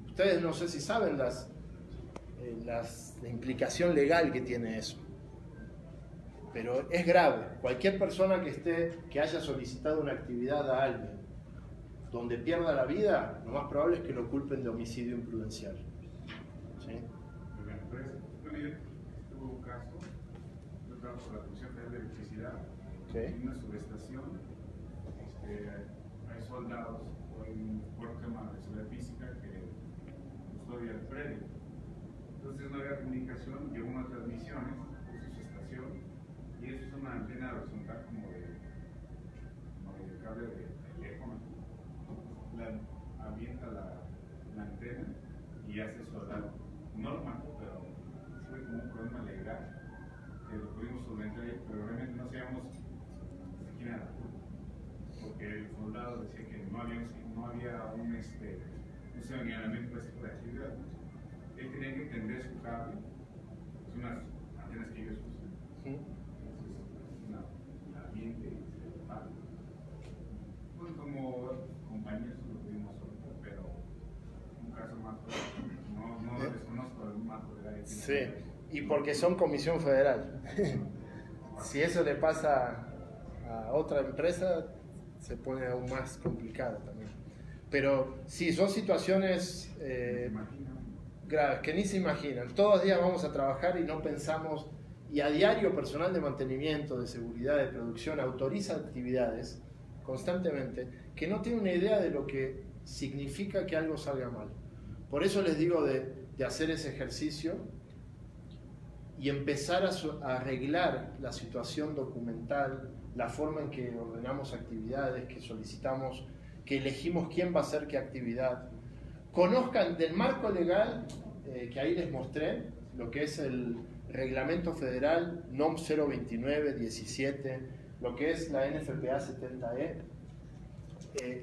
Ustedes no sé si saben la implicación legal que tiene eso. Pero es grave. Cualquier persona que haya solicitado una actividad a alguien donde pierda la vida, lo más probable es que lo culpen de homicidio imprudencial. ¿Sí? En la empresa tuvo un caso, yo trabajo por la Comisión Federal de Electricidad, En una subestación hay soldados o hay un cuerpo de seguridad física que custodia el predio. Entonces no había comunicación, llegó unas transmisiones, puso su estación y eso es una antena horizontal como de cable de teléfono. Avienta la antena y hace soldado. No lo mató, pero fue como un problema legal que lo pudimos solventar, pero realmente no sabíamos quién era la culpa, porque el soldado decía que no había un señalamiento para ese tipo de actividad. Él tenía que entender su cable, son unas antenas que ellos usan. Entonces, un ambiente y se prepara. Pues como compañeros lo pudimos soltar, pero un caso más no desconozco el marco de la. Sí, y porque son Comisión Federal. Si eso le pasa a otra empresa, se pone aún más complicado también. Pero sí, son situaciones graves que ni se imaginan. Todos los días vamos a trabajar y no pensamos, y a diario personal de mantenimiento, de seguridad, de producción, autoriza actividades constantemente que no tiene una idea de lo que significa que algo salga mal. Por eso les digo de hacer ese ejercicio y empezar a arreglar la situación documental, la forma en que ordenamos actividades, que solicitamos, que elegimos quién va a hacer qué actividad. Conozcan del marco legal que ahí les mostré, lo que es el Reglamento Federal NOM 029-17, lo que es la NFPA 70E.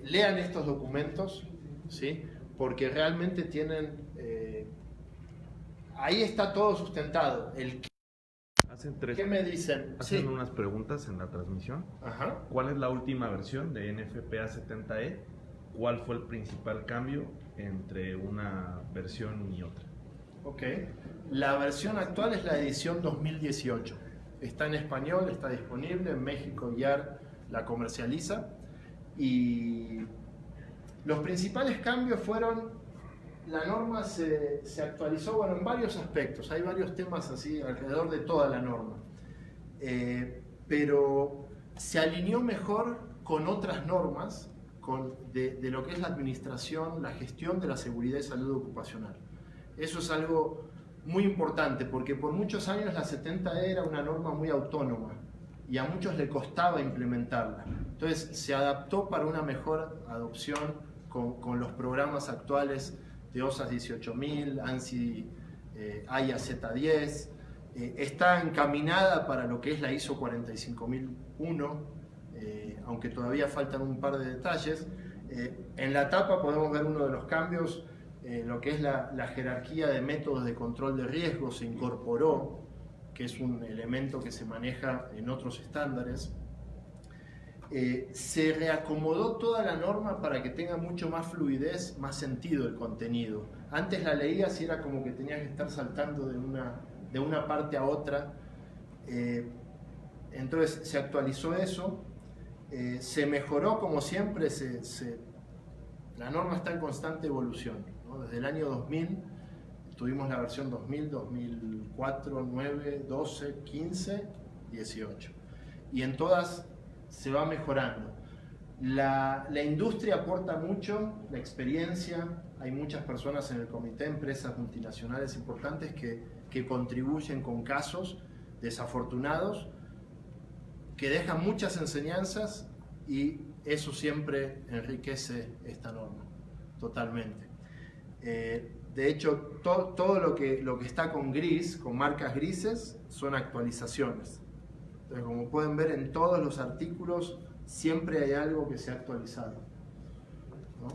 Lean estos documentos, ¿sí? Porque realmente tienen... ahí está todo sustentado. ¿Qué me dicen? Hacen Sí. unas preguntas en la transmisión. Ajá. ¿Cuál es la última versión de NFPA 70E? ¿Cuál fue el principal cambio entre una versión y otra? Ok. La versión actual es la edición 2018. Está en español, está disponible. En México YAR la comercializa. Y los principales cambios fueron, la norma se actualizó, bueno, en varios aspectos. Hay varios temas así alrededor de toda la norma. Pero se alineó mejor con otras normas de lo que es la administración, la gestión de la seguridad y salud ocupacional. Eso es algo muy importante porque por muchos años la 70E era una norma muy autónoma y a muchos le costaba implementarla. Entonces se adaptó para una mejor adopción con los programas actuales de OSAS 18000, ANSI AIA Z10. Está encaminada para lo que es la ISO 45001, aunque todavía faltan un par de detalles. En la tapa podemos ver uno de los cambios, lo que es la jerarquía de métodos de control de riesgo se incorporó, que es un elemento que se maneja en otros estándares. Se reacomodó toda la norma para que tenga mucho más fluidez, más sentido el contenido. Antes la leías y era como que tenías que estar saltando de una parte a otra. Entonces se actualizó eso, se mejoró como siempre, la norma está en constante evolución, ¿no? Desde el año 2000 tuvimos la versión 2000, 2004, 9, 12, 15, 18. Y en todas se va mejorando. La industria aporta mucho, la experiencia, hay muchas personas en el comité, empresas multinacionales importantes que contribuyen con casos desafortunados, que dejan muchas enseñanzas y eso siempre enriquece esta norma, totalmente. De hecho, todo lo que está con gris, con marcas grises, son actualizaciones. Entonces, como pueden ver en todos los artículos, siempre hay algo que se ha actualizado, ¿no?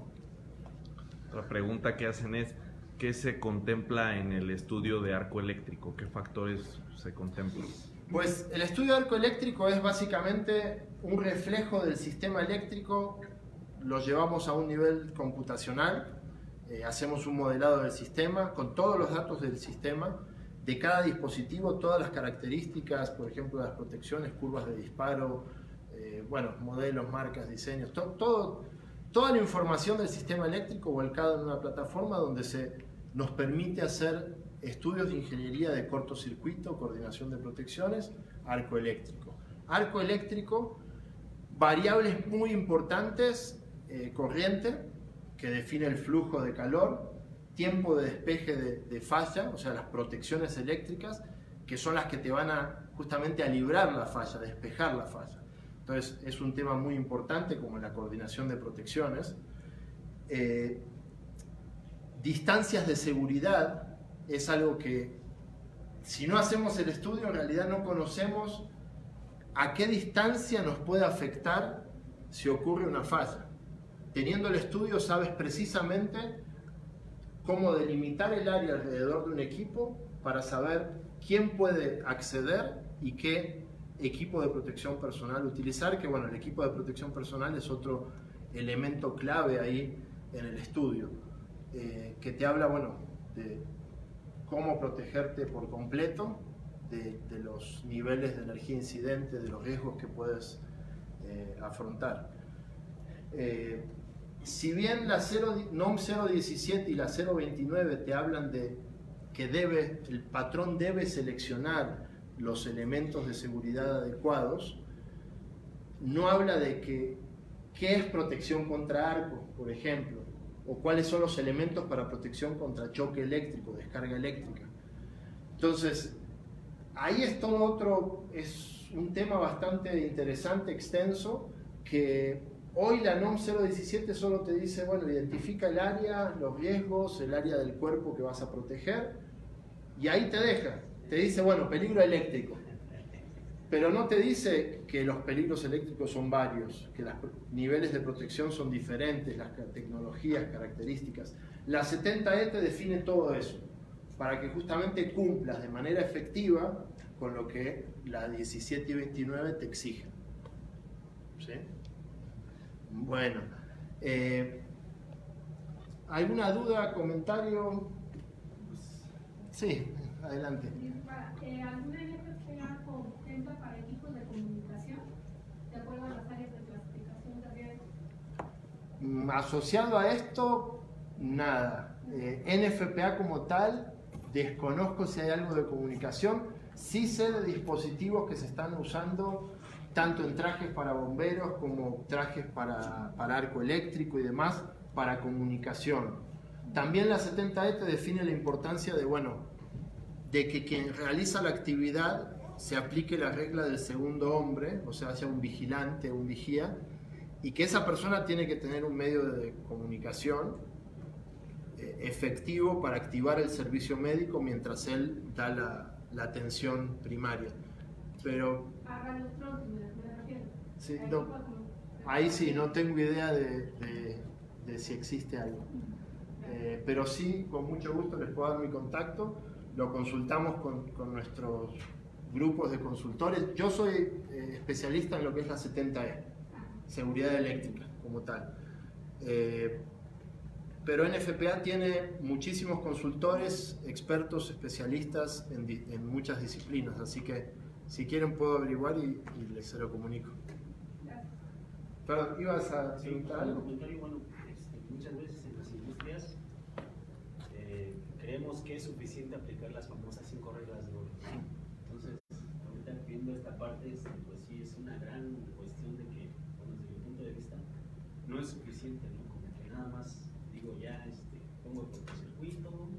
Otra pregunta que hacen es, ¿qué se contempla en el estudio de arco eléctrico? ¿Qué factores se contemplan? Pues el estudio de arco eléctrico es básicamente un reflejo del sistema eléctrico, lo llevamos a un nivel computacional, hacemos un modelado del sistema con todos los datos del sistema, de cada dispositivo, todas las características, por ejemplo, las protecciones, curvas de disparo, bueno, modelos, marcas, diseños, toda la información del sistema eléctrico volcada en una plataforma donde nos permite hacer estudios de ingeniería de cortocircuito, coordinación de protecciones, arco eléctrico. arco eléctrico, variables muy importantes, corriente, que define el flujo de calor, tiempo de despeje de falla, o sea, las protecciones eléctricas, que son las que te van a justamente a librar la falla, despejar la falla. Entonces, es un tema muy importante como la coordinación de protecciones. Distancias de seguridad es algo que, si no hacemos el estudio, en realidad no conocemos a qué distancia nos puede afectar si ocurre una falla. Teniendo el estudio, sabes precisamente cómo delimitar el área alrededor de un equipo para saber quién puede acceder y qué equipo de protección personal utilizar, que bueno, el equipo de protección personal es otro elemento clave ahí en el estudio, que te habla, bueno, de cómo protegerte por completo, de los niveles de energía incidente, de los riesgos que puedes afrontar. Si bien la NOM 017 y la 029 te hablan de que el patrón debe seleccionar los elementos de seguridad adecuados, no habla de qué es protección contra arco, por ejemplo, o cuáles son los elementos para protección contra choque eléctrico, descarga eléctrica. Entonces, ahí es es un tema bastante interesante, extenso, que hoy la NOM 017 solo te dice, bueno, identifica el área, los riesgos, el área del cuerpo que vas a proteger, y ahí te deja. Te dice, bueno, peligro eléctrico. Pero no te dice que los peligros eléctricos son varios, que los niveles de protección son diferentes, las tecnologías, características. La 70E te define todo eso, para que justamente cumplas de manera efectiva con lo que la 17 y 29 te exigen. ¿Sí? Bueno, ¿alguna duda, comentario? Sí, adelante. ¿Alguna NFPA contempla para equipos de comunicación de acuerdo a las áreas de clasificación de riesgo? Asociado a esto, nada. NFPA como tal, desconozco si hay algo de comunicación. Sí sé de dispositivos que se están usando tanto en trajes para bomberos como trajes para arco eléctrico y demás, para comunicación. También la 70E te define la importancia de que quien realiza la actividad se aplique la regla del segundo hombre, o sea un vigilante, un vigía, y que esa persona tiene que tener un medio de comunicación efectivo para activar el servicio médico mientras él da la atención primaria. Pero me refiero. sí, no, ahí sí, no tengo idea de si existe algo. Pero sí, con mucho gusto les puedo dar mi contacto. Lo consultamos con nuestros grupos de consultores. Yo soy especialista en lo que es la 70E, seguridad eléctrica como tal. Pero NFPA tiene muchísimos consultores, expertos, especialistas en muchas disciplinas, así que si quieren puedo averiguar y se lo comunico. Perdón, ¿ibas a preguntar algo? Bueno, muchas veces en las industrias creemos que es suficiente aplicar las famosas 5 reglas de oro. Entonces, ahorita viendo esta parte, pues sí es una gran cuestión de que, bueno, desde mi punto de vista, no es suficiente, ¿no? Como que nada más digo ya, pongo el cortocircuito,